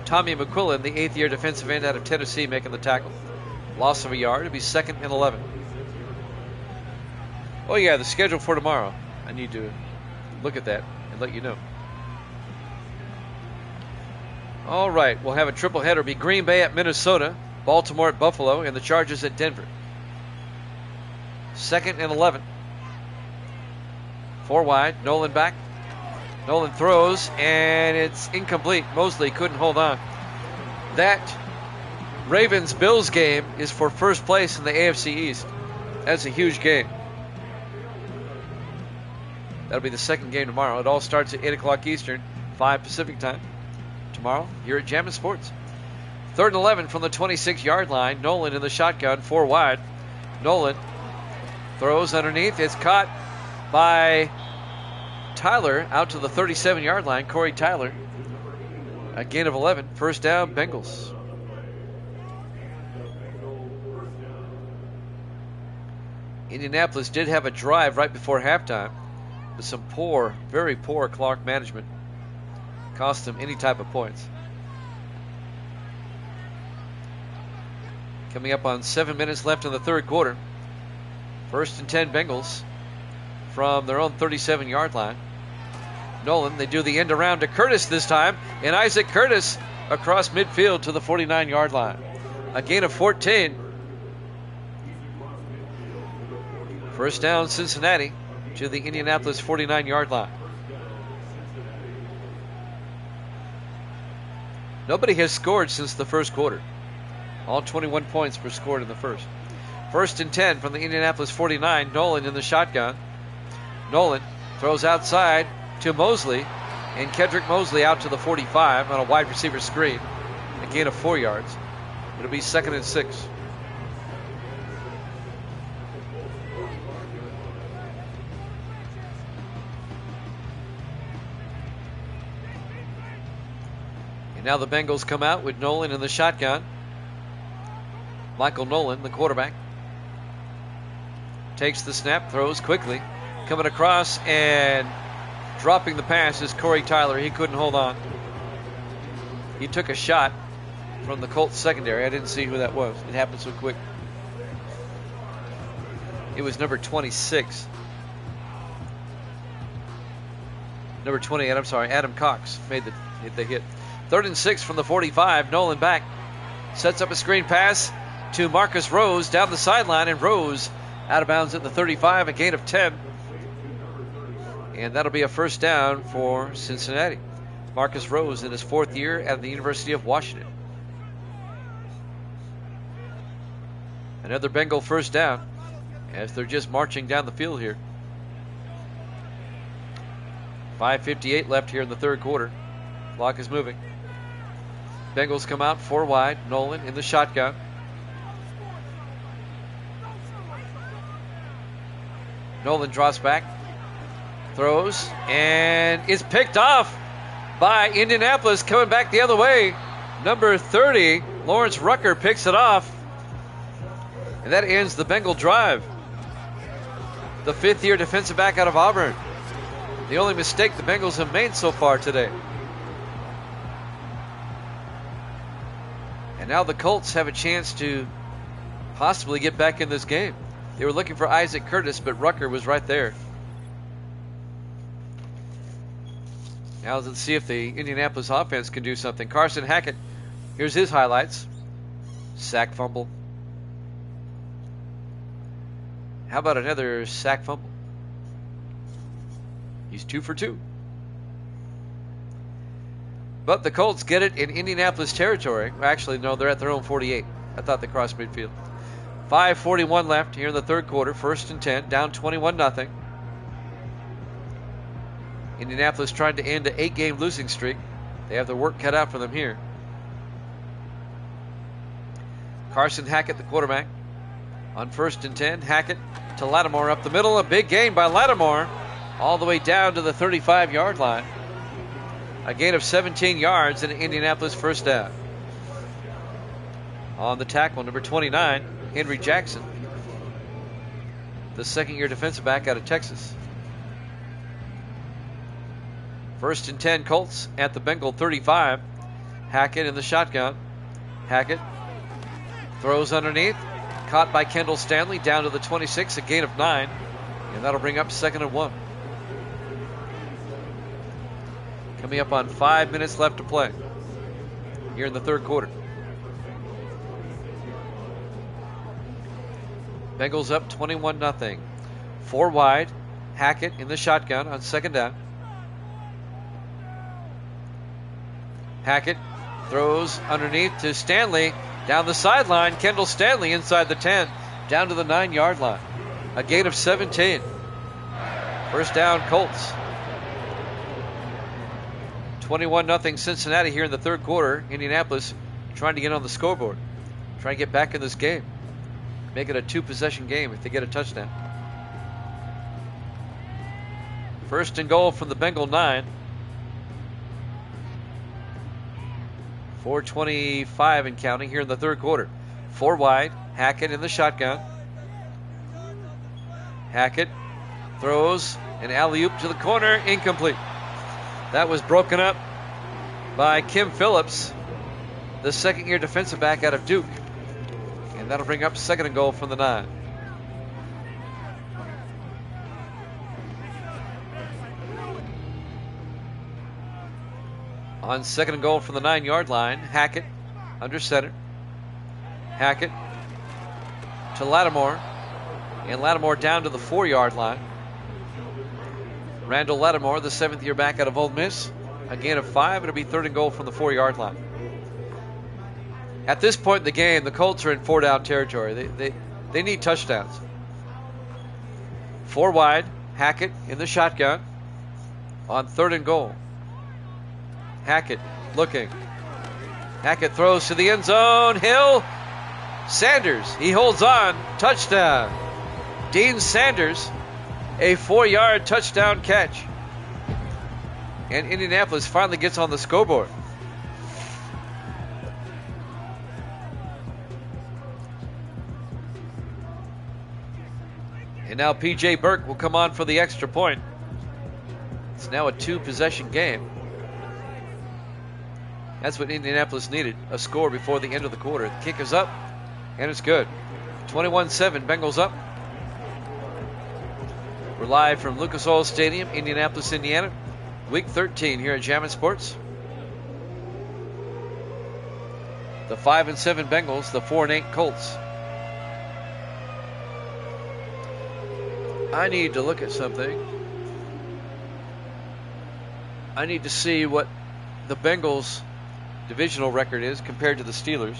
Tommy McQuillan, the 8th-year defensive end out of Tennessee, making the tackle. Loss of a yard. It'll be 2nd and 11. Oh yeah, the schedule for tomorrow. I need to look at that and let you know. All right, we'll have a triple header. It'll be Green Bay at Minnesota, Baltimore at Buffalo, and the Chargers at Denver. 2nd and 11. 4 wide. Nolan back. Nolan throws, and it's incomplete. Mosley couldn't hold on. That Ravens-Bills game is for first place in the AFC East. That's a huge game. That'll be the second game tomorrow. It all starts at 8 o'clock Eastern, 5 Pacific time. Tomorrow, here at Jammin' Sports. 3rd and 11 from the 26-yard line. Nolan in the shotgun, 4 wide. Nolan throws underneath. It's caught by Tyler out to the 37-yard line. Corey Tyler. A gain of 11. First down, Bengals. Indianapolis did have a drive right before halftime, but some poor, very poor clock management cost them any type of points. Coming up on 7 minutes left in the third quarter. 1st and 10 Bengals from their own 37-yard line. Nolan, they do the end around to Curtis this time, and Isaac Curtis across midfield to the 49-yard line. A gain of 14. First down, Cincinnati to the Indianapolis 49-yard line. Nobody has scored since the first quarter. All 21 points were scored in the first. 1st and 10 from the Indianapolis 49. Nolan in the shotgun. Nolan throws outside to Mosley, and Kedrick Mosley out to the 45 on a wide receiver screen. A gain of 4 yards. It'll be 2nd and 6. And now the Bengals come out with Nolan in the shotgun. Michael Nolan, the quarterback, takes the snap, throws quickly. Coming across and dropping the pass is Corey Tyler. He couldn't hold on. He took a shot from the Colts secondary. I didn't see who that was. It happened so quick. It was number 26. Number 28, I'm sorry, Adam Cox made the hit. 3rd and 6 from the 45. Nolan back. Sets up a screen pass to Marcus Rose down the sideline, and Rose out of bounds at the 35, a gain of 10. And that'll be a first down for Cincinnati. Marcus Rose in his 4th year at the University of Washington. Another Bengal first down as they're just marching down the field here. 5:58 left here in the third quarter. Clock is moving. Bengals come out 4 wide. Nolan in the shotgun. Nolan drops back, throws, and is picked off by Indianapolis. Coming back the other way, number 30, Lawrence Rucker, picks it off. And that ends the Bengal drive. The 5th-year defensive back out of Auburn. The only mistake the Bengals have made so far today. And now the Colts have a chance to possibly get back in this game. They were looking for Isaac Curtis, but Rucker was right there. Now let's see if the Indianapolis offense can do something. Carson Hackett, here's his highlights. Sack fumble. How about another sack fumble? He's 2 for 2. But the Colts get it in Indianapolis territory. Actually, no, they're at their own 48. I thought they crossed midfield. 5:41 left here in the third quarter. 1st and 10, down 21-0. Indianapolis trying to end an 8-game losing streak. They have their work cut out for them here. Carson Hackett, the quarterback. On 1st and 10, Hackett to Lattimore up the middle. A big gain by Lattimore all the way down to the 35-yard line. A gain of 17 yards and Indianapolis first down. On the tackle, number 29, Henry Jackson, the second-year defensive back out of Texas. 1st and 10, Colts at the Bengal 35. Hackett in the shotgun. Hackett throws underneath. Caught by Kendall Stanley down to the 26, a gain of 9. And that'll bring up 2nd and 1. Coming up on 5 minutes left to play here in the third quarter. Bengals up 21-0. 4 wide. Hackett in the shotgun on 2nd down. Hackett throws underneath to Stanley. Down the sideline, Kendall Stanley inside the 10, down to the 9-yard line. A gain of 17. First down, Colts. 21-0 Cincinnati here in the third quarter. Indianapolis trying to get on the scoreboard. Trying to get back in this game. Make it a 2-possession game if they get a touchdown. 1st and goal from the Bengal 9. 4:25 and counting here in the third quarter. 4 wide. Hackett in the shotgun. Hackett throws an alley-oop to the corner. Incomplete. That was broken up by Kim Phillips, the second-year defensive back out of Duke. And that'll bring up 2nd and goal from the 9. On 2nd and goal from the 9-yard line, Hackett under center. Hackett to Lattimore. And Lattimore down to the 4-yard line. Randall Lattimore, the 7th-year back out of Ole Miss. A gain of 5. It'll be 3rd and goal from the 4-yard line. At this point in the game, the Colts are in 4-down territory. They need touchdowns. 4 wide. Hackett in the shotgun on 3rd and goal. Hackett looking. Hackett throws to the end zone. Hill. Sanders. He holds on. Touchdown. Dean Sanders. A 4-yard touchdown catch. And Indianapolis finally gets on the scoreboard. And now P.J. Burke will come on for the extra point. It's now a 2-possession game. That's what Indianapolis needed, a score before the end of the quarter. The kick is up, and it's good. 21-7, Bengals up. We're live from Lucas Oil Stadium, Indianapolis, Indiana. Week 13 here at Jammin' Sports. The 5-7 Bengals, the 4-8 Colts. I need to look at something. I need to see what the Bengals' divisional record is compared to the Steelers.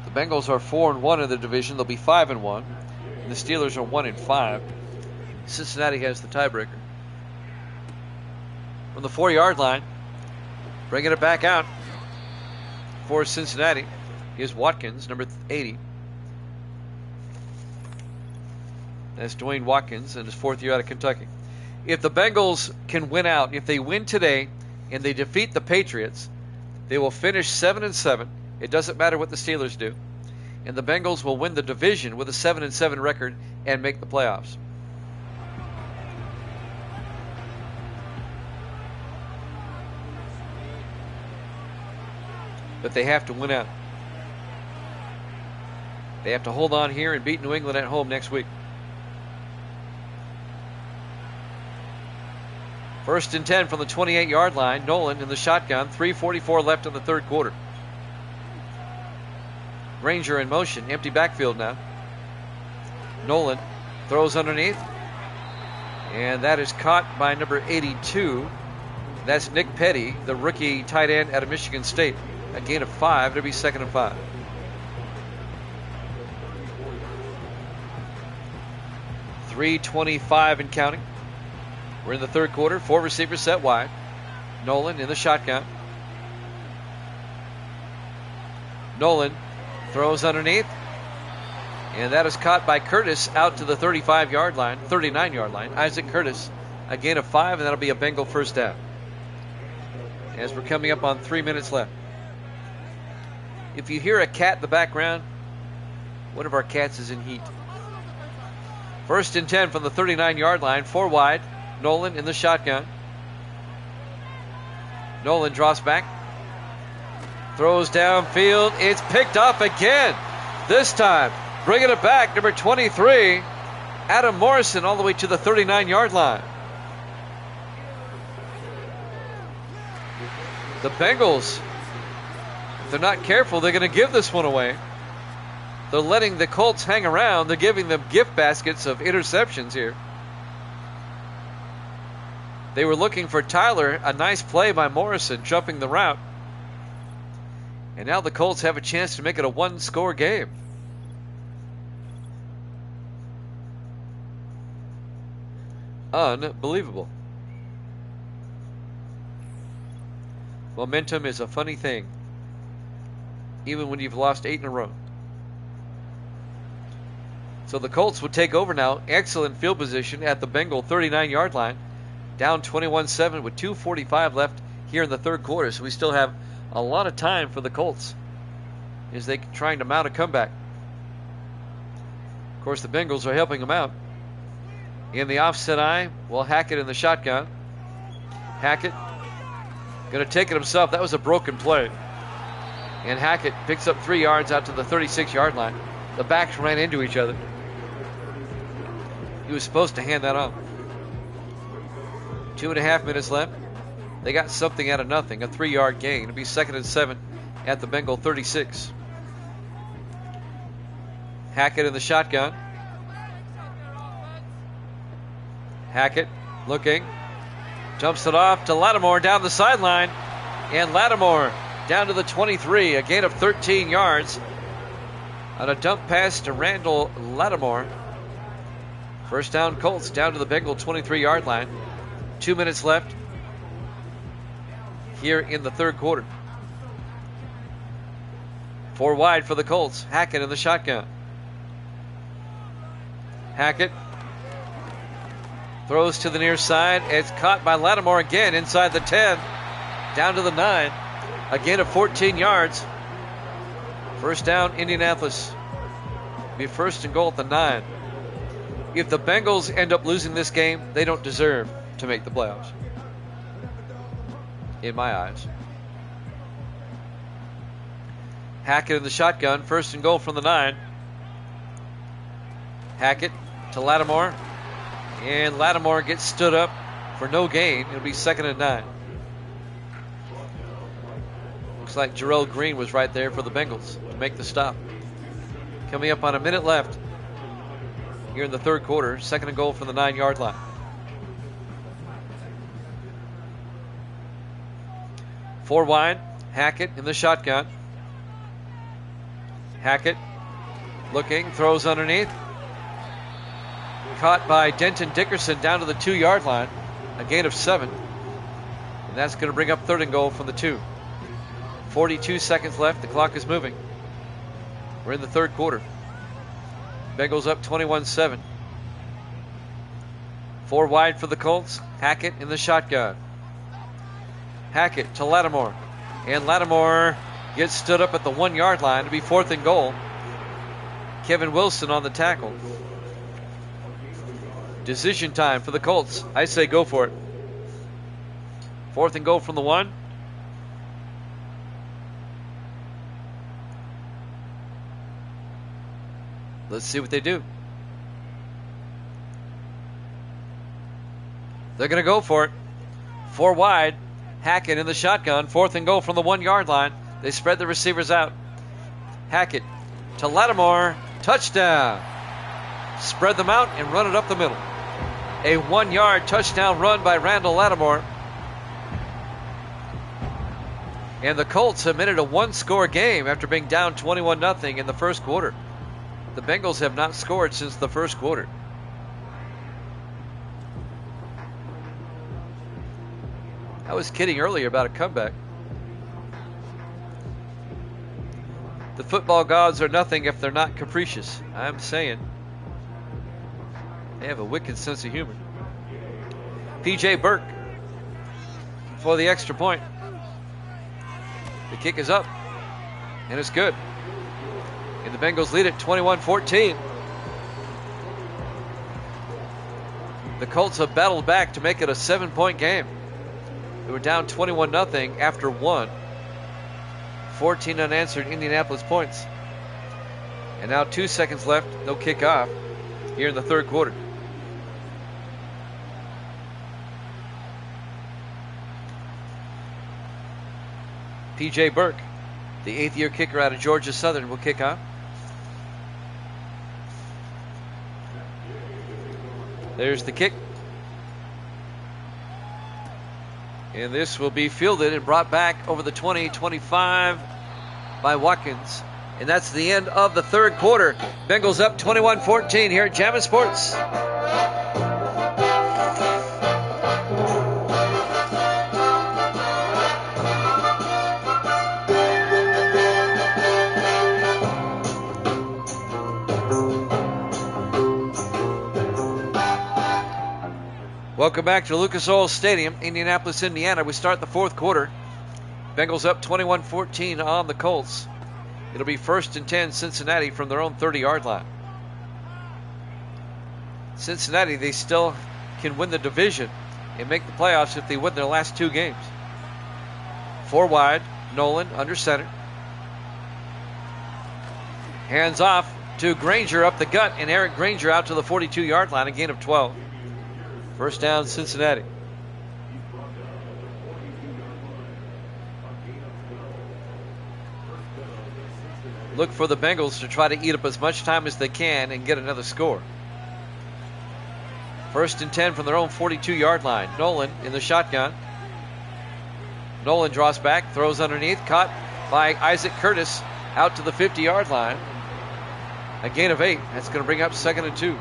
The Bengals are 4-1 in the division. They'll be 5-1. And the Steelers are 1-5. Cincinnati has the tiebreaker. From the 4-yard line, bringing it back out for Cincinnati is Watkins, number 80. That's Dwayne Watkins in his 4th year out of Kentucky. If the Bengals can win out, if they win today and they defeat the Patriots, they will finish 7-7. It doesn't matter what the Steelers do. And the Bengals will win the division with a 7-7 record and make the playoffs. But they have to win out. They have to hold on here and beat New England at home next week. 1st and 10 from the 28-yard line. Nolan in the shotgun. 3:44 left in the third quarter. Ranger in motion. Empty backfield now. Nolan throws underneath. And that is caught by number 82. That's Nick Petty, the rookie tight end out of Michigan State. A gain of 5. It'll be 2nd and 5. .325 and counting. We're in the third quarter. 4 receivers set wide. Nolan in the shotgun. Nolan throws underneath. And that is caught by Curtis out to the 35-yard line, 39-yard line. Isaac Curtis, a gain of 5, and that'll be a Bengal first down. As we're coming up on 3 minutes left. If you hear a cat in the background, one of our cats is in heat. 1st and 10 from the 39-yard line, 4 wide. Nolan in the shotgun. Nolan draws back. Throws downfield. It's picked up again. This time, bringing it back, number 23, Adam Morrison, all the way to the 39-yard line. The Bengals, if they're not careful, they're going to give this one away. They're letting the Colts hang around. They're giving them gift baskets of interceptions here. They were looking for Tyler, a nice play by Morrison, jumping the route. And now the Colts have a chance to make it a one-score game. Unbelievable. Momentum is a funny thing, even when you've lost 8 in a row. So the Colts would take over now. Excellent field position at the Bengal 39-yard line. Down 21-7 with 2:45 left here in the third quarter. So we still have a lot of time for the Colts as they're trying to mount a comeback. Of course, the Bengals are helping them out. In the offset eye, well, Hackett in the shotgun. Hackett going to take it himself. That was a broken play. And Hackett picks up 3 yards out to the 36-yard line. The backs ran into each other. He was supposed to hand that off. 2.5 minutes left. They got something out of nothing, a 3-yard gain. It'll be 2nd and 7 at the Bengal 36. Hackett in the shotgun. Hackett looking. Jumps it off to Lattimore down the sideline. And Lattimore down to the 23, a gain of 13 yards on a dump pass to Randall Lattimore. First down Colts down to the Bengal 23-yard line. 2 minutes left here in the third quarter. 4 wide for the Colts. Hackett in the shotgun. Hackett throws to the near side. It's caught by Lattimore again inside the 10. Down to the 9. A gain of 14 yards. First down, Indianapolis. Be 1st and goal at the 9. If the Bengals end up losing this game, they don't deserve to make the playoffs, in my eyes. Hackett in the shotgun. 1st and goal from the 9. Hackett to Lattimore. And Lattimore gets stood up for no gain. It'll be 2nd and 9. Looks like Jarrell Green was right there for the Bengals to make the stop. Coming up on a minute left here in the third quarter. 2nd and goal from the 9-yard line. Four wide. Hackett in the shotgun. Hackett looking, throws underneath. Caught by Denton Dickerson down to the 2-yard line. A gain of 7. And that's going to bring up 3rd and goal from the 2. 42 seconds left. The clock is moving. We're in the third quarter. Bengals up 21-7. 4 wide for the Colts. Hackett in the shotgun. Hackett to Lattimore. And Lattimore gets stood up at the 1-yard line to be 4th and goal. Kevin Wilson on the tackle. Decision time for the Colts. I say go for it. 4th and goal from the 1. Let's see what they do. They're going to go for it. 4 wide. Hackett in the shotgun. 4th and goal from the 1-yard line. They spread the receivers out. Hackett to Lattimore. Touchdown. Spread them out and run it up the middle. A 1-yard touchdown run by Randall Lattimore. And the Colts have made it a one-score game after being down 21-0 in the first quarter. The Bengals have not scored since the first quarter. I was kidding earlier about a comeback. The football gods are nothing if they're not capricious. I'm saying. They have a wicked sense of humor. P.J. Burke for the extra point. The kick is up, and it's good. And the Bengals lead it 21-14. The Colts have battled back to make it a 7-point game. They were down 21-0 after one. 14 unanswered Indianapolis points. And now 2 seconds left. They'll kick off here in the third quarter. P.J. Burke, the 8th-year kicker out of Georgia Southern, will kick off. There's the kick. And this will be fielded and brought back over the 20-25 by Watkins. And that's the end of the third quarter. Bengals up 21-14 here at Jammin' Sports. Welcome back to Lucas Oil Stadium, Indianapolis, Indiana. We start the fourth quarter. Bengals up 21-14 on the Colts. It'll be 1st and 10 Cincinnati from their own 30-yard line. Cincinnati, they still can win the division and make the playoffs if they win their last 2 games. 4 wide, Nolan under center. Hands off to Granger up the gut, and Eric Granger out to the 42-yard line, a gain of 12. First down, Cincinnati. Look for the Bengals to try to eat up as much time as they can and get another score. 1st and 10 from their own 42-yard line. Nolan in the shotgun. Nolan draws back, throws underneath, caught by Isaac Curtis out to the 50-yard line. A gain of 8. That's going to bring up 2nd and 2.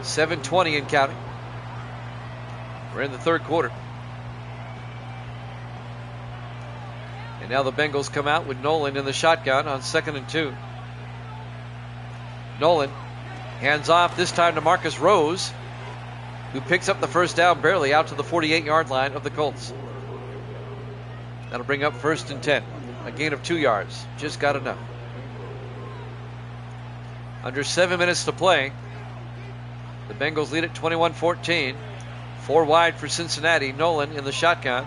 7:20 and counting. We're in the third quarter. And now the Bengals come out with Nolan in the shotgun on 2nd and 2. Nolan hands off, this time to Marcus Rose, who picks up the first down barely out to the 48-yard line of the Colts. That'll bring up 1st and 10. A gain of 2 yards. Just got enough. Under 7 minutes to play. The Bengals lead at 21-14. 4 wide for Cincinnati. Nolan in the shotgun.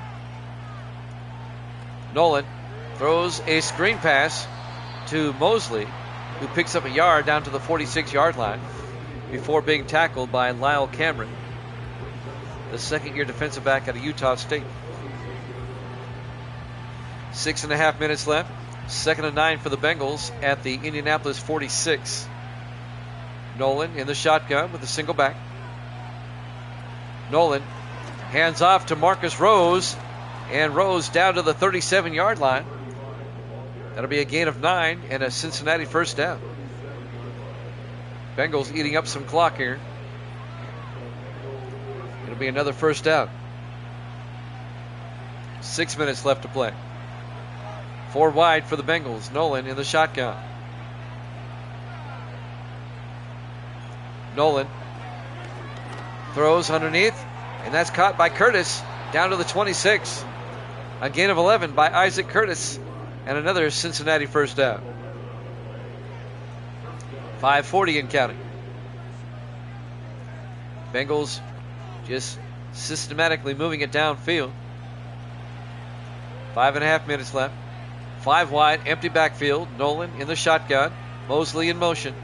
Nolan throws a screen pass to Mosley, who picks up a yard down to the 46-yard line before being tackled by Lyle Cameron, the 2nd-year defensive back out of Utah State. 6.5 minutes left. 2nd and 9 for the Bengals at the Indianapolis 46. Nolan in the shotgun with a single back. Nolan hands off to Marcus Rose, and Rose down to the 37-yard line. That'll be a gain of 9 and a Cincinnati first down. Bengals eating up some clock here. It'll be another first down. 6 minutes left to play. 4 wide for the Bengals. Nolan in the shotgun. Nolan throws underneath, and that's caught by Curtis down to the 26. A gain of 11 by Isaac Curtis, and another Cincinnati first down. 5:40 and counting. Bengals just systematically moving it downfield. 5.5 minutes left. 5 wide, empty backfield. Nolan in the shotgun. Mosley in motion.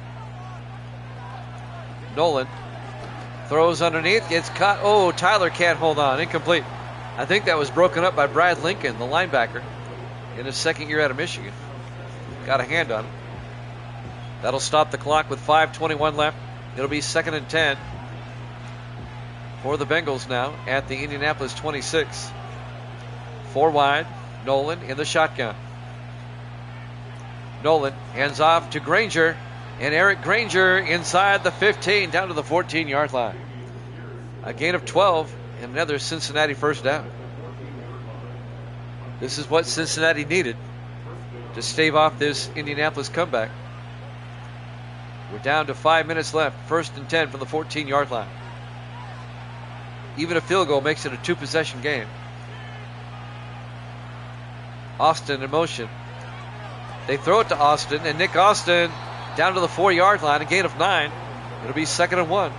Nolan throws underneath, gets caught. Oh, Tyler can't hold on. Incomplete. I think that was broken up by Brad Lincoln, the linebacker, in his 2nd year out of Michigan. Got a hand on him. That'll stop the clock with 5:21 left. It'll be 2nd and 10 for the Bengals now at the Indianapolis 26. 4 wide. Nolan in the shotgun. Nolan hands off to Granger. And Eric Granger inside the 15 down to the 14-yard line. A gain of 12 and another Cincinnati first down. This is what Cincinnati needed to stave off this Indianapolis comeback. We're down to 5 minutes left. 1st and 10 from the 14-yard line. Even a field goal makes it a 2-possession game. Austin in motion. They throw it to Austin, and Nick Austin down to the 4-yard line, a gain of 9. It'll be 2nd and 1.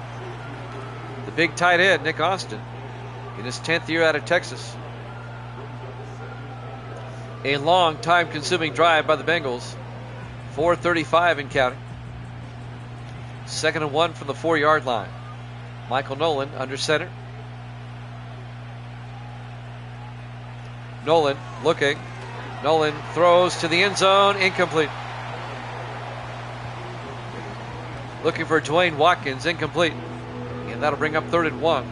The big tight end, Nick Austin, in his 10th year out of Texas. A long, time-consuming drive by the Bengals. 4:35 and counting. 2nd and 1 from the 4-yard line. Michael Nolan under center. Nolan looking. Nolan throws to the end zone, incomplete. Looking for Dwayne Watkins, incomplete. And that'll bring up 3rd and 1.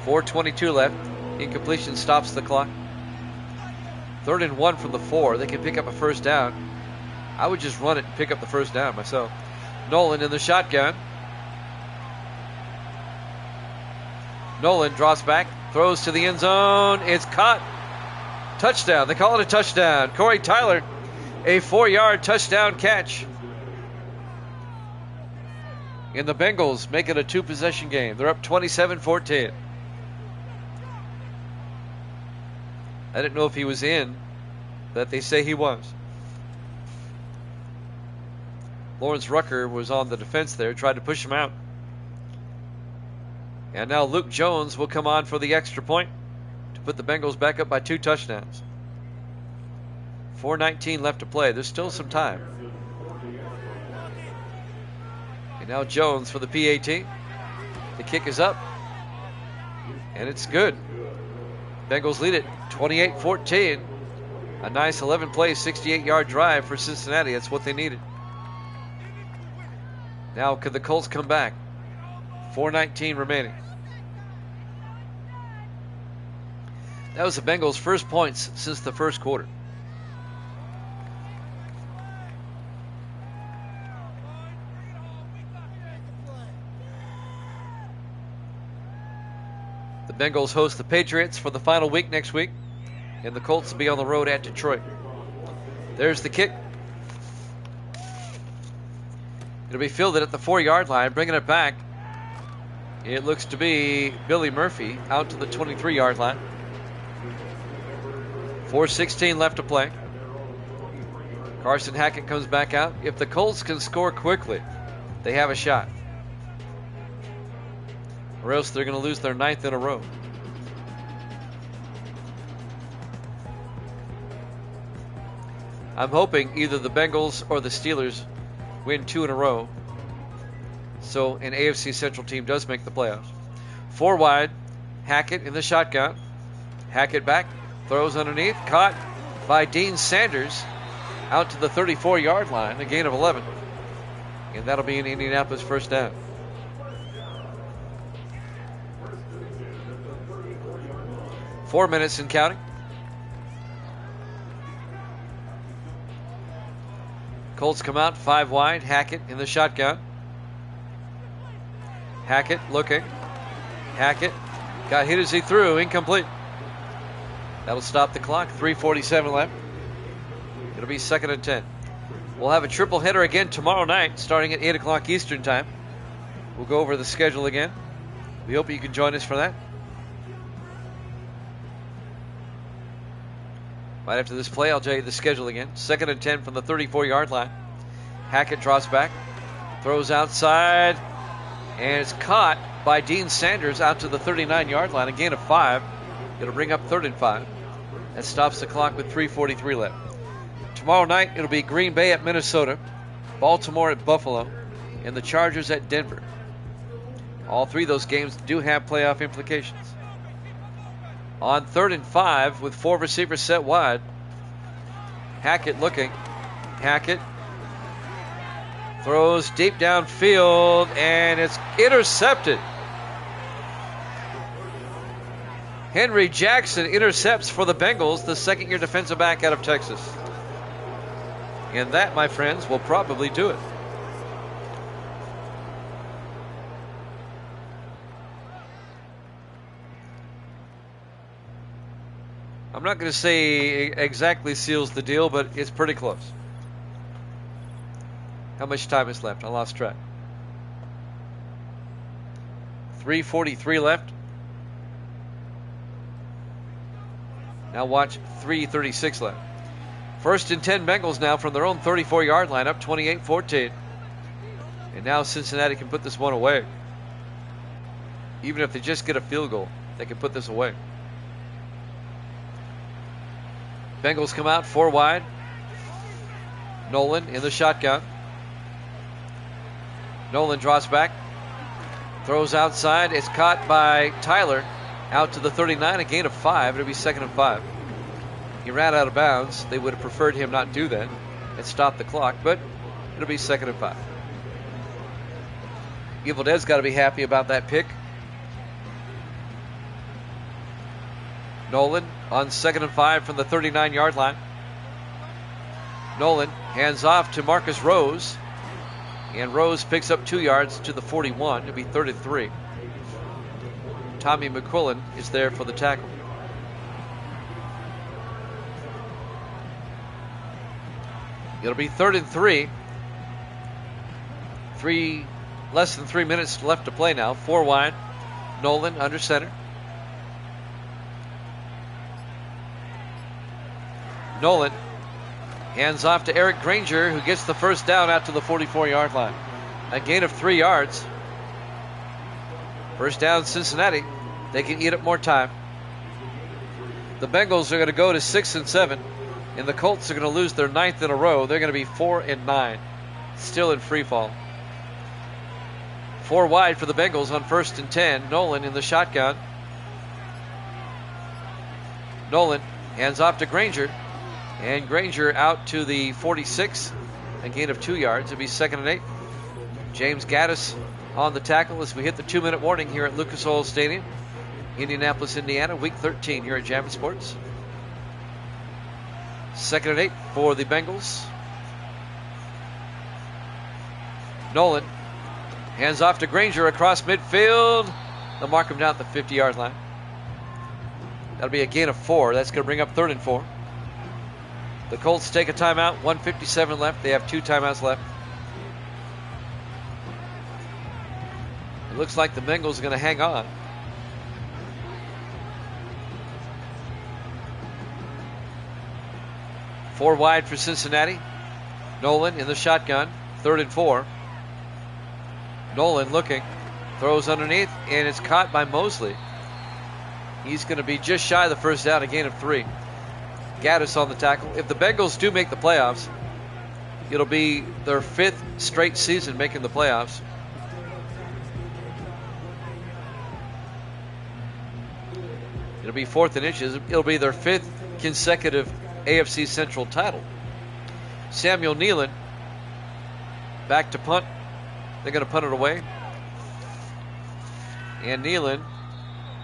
4:22 left. Incompletion stops the clock. 3rd and 1 from the 4. They can pick up a first down. I would just run it and pick up the first down myself. Nolan in the shotgun. Nolan draws back, throws to the end zone. It's caught. Touchdown. They call it a touchdown. Corey Tyler, a 4-yard touchdown catch. And the Bengals make it a 2-possession game. They're up 27-14. I didn't know if he was in, but they say he was. Lawrence Rucker was on the defense there, tried to push him out. And now Luke Jones will come on for the extra point to put the Bengals back up by 2 touchdowns. 4:19 left to play. There's still some time. And now Jones for the PAT. The kick is up. And it's good. Bengals lead it 28-14. A nice 11-play, 68-yard drive for Cincinnati. That's what they needed. Now, could the Colts come back? 4:19 remaining. That was the Bengals' first points since the first quarter. The Bengals host the Patriots for the final week next week, and the Colts will be on the road at Detroit. There's the kick. It'll be fielded at the 4-yard line, bringing it back. It looks to be Billy Murphy out to the 23-yard line. 4:16 left to play. Carson Hackett comes back out. If the Colts can score quickly, they have a shot. Or else they're going to lose their 9th in a row. I'm hoping either the Bengals or the Steelers win 2 in a row, so an AFC Central team does make the playoffs. 4 wide, Hackett in the shotgun. Hackett back, throws underneath, caught by Dean Sanders out to the 34-yard line, a gain of 11. And that'll be an Indianapolis first down. Four minutes and counting. Colts come out 5 wide. Hackett in the shotgun. Hackett looking. Hackett got hit as he threw. Incomplete. That'll stop the clock. 3:47 left. It'll be 2nd and 10. We'll have a triple header again tomorrow night starting at 8 o'clock Eastern time. We'll go over the schedule again. We hope you can join us for that. Right after this play, I'll tell you the schedule again. 2nd and 10 from the 34-yard line. Hackett drops back, throws outside, and it's caught by Dean Sanders out to the 39-yard line. A gain of 5. It'll bring up 3rd and 5. That stops the clock with 3:43 left. Tomorrow night, it'll be Green Bay at Minnesota, Baltimore at Buffalo, and the Chargers at Denver. All 3 of those games do have playoff implications. On 3rd and 5 with 4 receivers set wide. Hackett looking. Hackett throws deep downfield, and it's intercepted. Henry Jackson intercepts for the Bengals, the second-year defensive back out of Texas. And that, my friends, will probably do it. I'm not going to say exactly seals the deal, but it's pretty close. How much time is left? I lost track. 3:43 left. Now watch 3:36 left. First and 10 Bengals now from their own 34-yard line, up 28-14. And now Cincinnati can put this one away. Even if they just get a field goal, they can put this away. Bengals come out 4 wide. Nolan in the shotgun. Nolan draws back. Throws outside. It's caught by Tyler out to the 39. A gain of 5. It'll be 2nd and 5. He ran out of bounds. They would have preferred him not do that and stop the clock, but it'll be 2nd and 5. Evil Dead's got to be happy about that pick. Nolan on 2nd and 5 from the 39-yard line. Nolan hands off to Marcus Rose. And Rose picks up 2 yards to the 41. It'll be 3rd and 3. Tommy McQuillan is there for the tackle. It'll be 3rd and 3. Less than 3 minutes left to play now. 4 wide. Nolan under center. Nolan hands off to Eric Granger, who gets the first down out to the 44-yard line. A gain of 3 yards. First down, Cincinnati. They can eat up more time. The Bengals are going to go to 6 and 7, and the Colts are going to lose their 9th in a row. They're going to be 4 and 9, still in free fall. 4 wide for the Bengals on 1st and 10. Nolan in the shotgun. Nolan hands off to Granger. And Granger out to the 46, a gain of 2 yards. It'll be 2nd and 8. James Gaddis on the tackle as we hit the 2-minute warning here at Lucas Oil Stadium, Indianapolis, Indiana, Week 13 here at Jammin' Sports. 2nd and 8 for the Bengals. Nolan hands off to Granger across midfield. They'll mark him down at the 50-yard line. That'll be a gain of 4. That's going to bring up 3rd and 4. The Colts take a timeout. 1:57 left. They have 2 timeouts left. It looks like the Bengals are going to hang on. Four wide for Cincinnati. Nolan in the shotgun. 3rd and 4. Nolan looking. Throws underneath, and it's caught by Mosley. He's going to be just shy of the first down, a gain of 3. Gaddis on the tackle. If the Bengals do make the playoffs, it'll be their 5th straight season making the playoffs. It'll be 4th and inches. It'll be their 5th consecutive AFC Central title. Samuel Nealon back to punt. They're going to punt it away. And Nealon,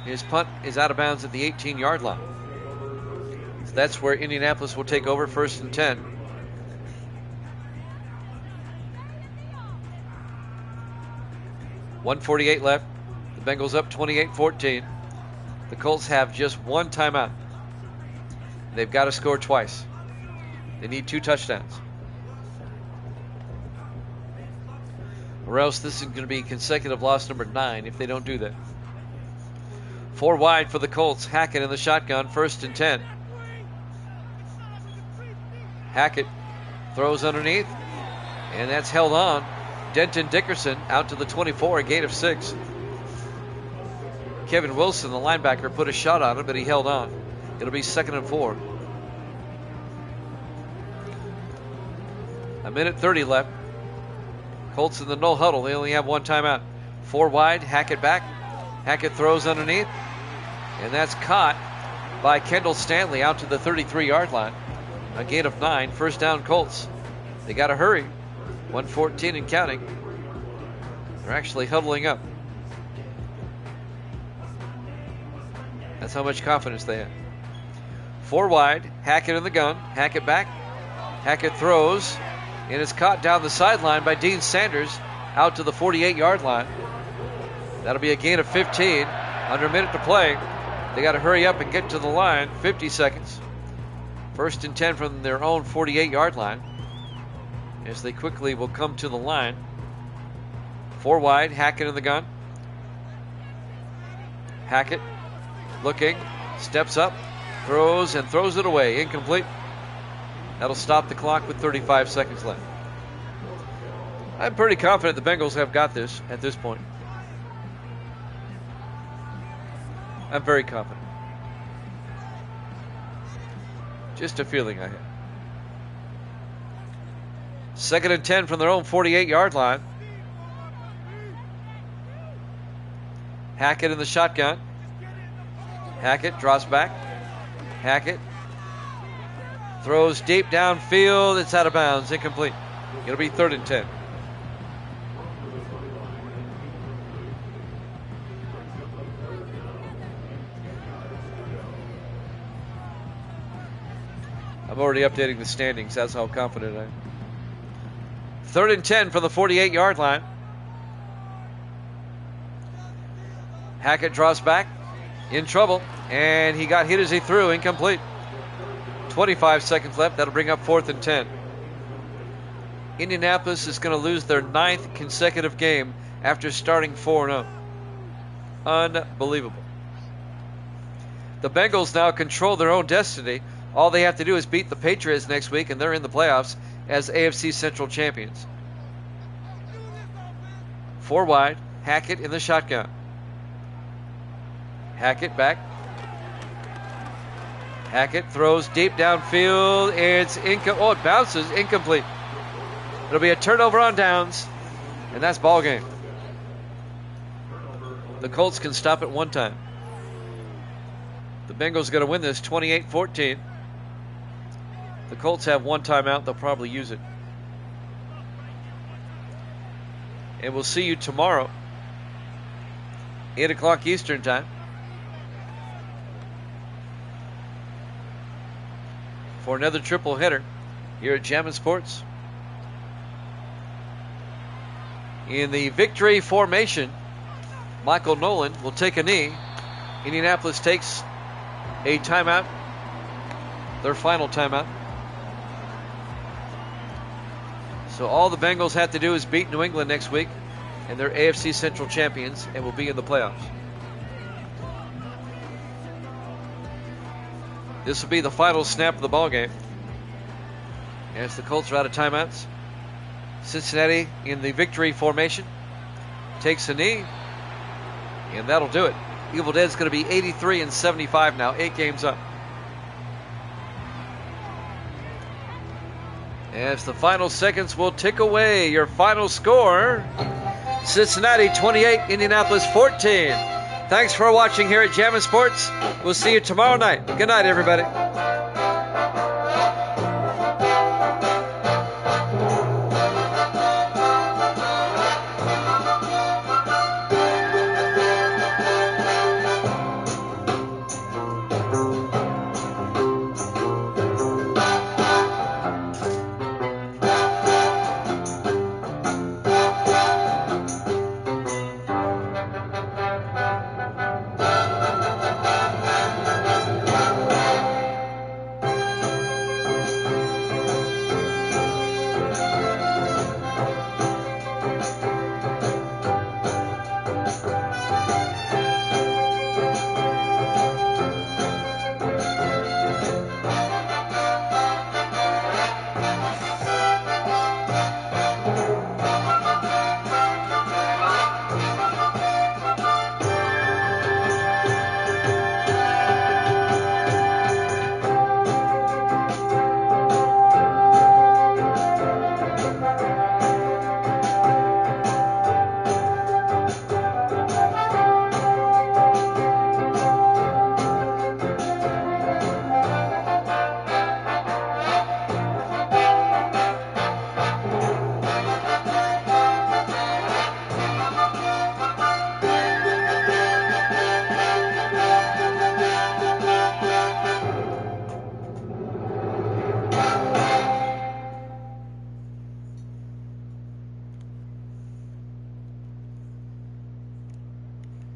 his punt is out of bounds at the 18-yard line. So that's where Indianapolis will take over, 1st and 10. .148 left. The Bengals up 28-14. The Colts have just 1 timeout. They've got to score twice. They need 2 touchdowns. Or else this is going to be consecutive loss number 9 if they don't do that. 4 wide for the Colts. Hackett in the shotgun, 1st and 10. Hackett throws underneath, and that's held on. Denton Dickerson out to the 24, a gain of 6. Kevin Wilson, the linebacker, put a shot on him, but he held on. It'll be 2nd and 4. 1:30 left. Colts in the no huddle. They only have 1 timeout. 4 wide, Hackett back. Hackett throws underneath, and that's caught by Kendall Stanley out to the 33-yard line. A gain of 9. First down, Colts. They got to hurry. 1:14 and counting. They're actually huddling up. That's how much confidence they have. 4 wide. Hackett in the gun. Hackett back. Hackett throws. And it's caught down the sideline by Dean Sanders out to the 48-yard line. That'll be a gain of 15. Under a minute to play. They got to hurry up and get to the line. 50 seconds. 1st and 10 from their own 48-yard line, as they quickly will come to the line. 4 wide, Hackett in the gun. Hackett looking, steps up, throws it away. Incomplete. That'll stop the clock with 35 seconds left. I'm pretty confident the Bengals have got this at this point. I'm very confident. Just a feeling I have. 2nd and 10 from their own 48-yard line. Hackett in the shotgun. Hackett draws back. Hackett throws deep downfield. It's out of bounds. Incomplete. It'll be 3rd and 10. I'm already updating the standings. That's how confident I am. 3rd and 10 from the 48-yard line. Hackett draws back. In trouble. And he got hit as he threw. Incomplete. 25 seconds left. That'll bring up 4th and 10. Indianapolis is going to lose their 9th consecutive game after starting 4-0. Unbelievable. The Bengals now control their own destiny. All they have to do is beat the Patriots next week, and they're in the playoffs as AFC Central champions. 4 wide, Hackett in the shotgun. Hackett back. Hackett throws deep downfield. It bounces. Incomplete. It'll be a turnover on downs, and that's ball game. The Colts can stop it one time. The Bengals are going to win this 28-14. The Colts have 1 timeout. They'll probably use it. And we'll see you tomorrow, 8 o'clock Eastern time, for another triple header here at Jammin' Sports. In the victory formation, Michael Nolan will take a knee. Indianapolis takes a timeout, their final timeout. So all the Bengals have to do is beat New England next week, and they're AFC Central champions and will be in the playoffs. This will be the final snap of the ball game, as the Colts are out of timeouts. Cincinnati in the victory formation takes a knee, and that'll do it. Evil Dead's going to be 83-75 now, 8 games up. As the final seconds will tick away, your final score, Cincinnati 28, Indianapolis 14. Thanks for watching here at Jammin' Sports. We'll see you tomorrow night. Good night, everybody.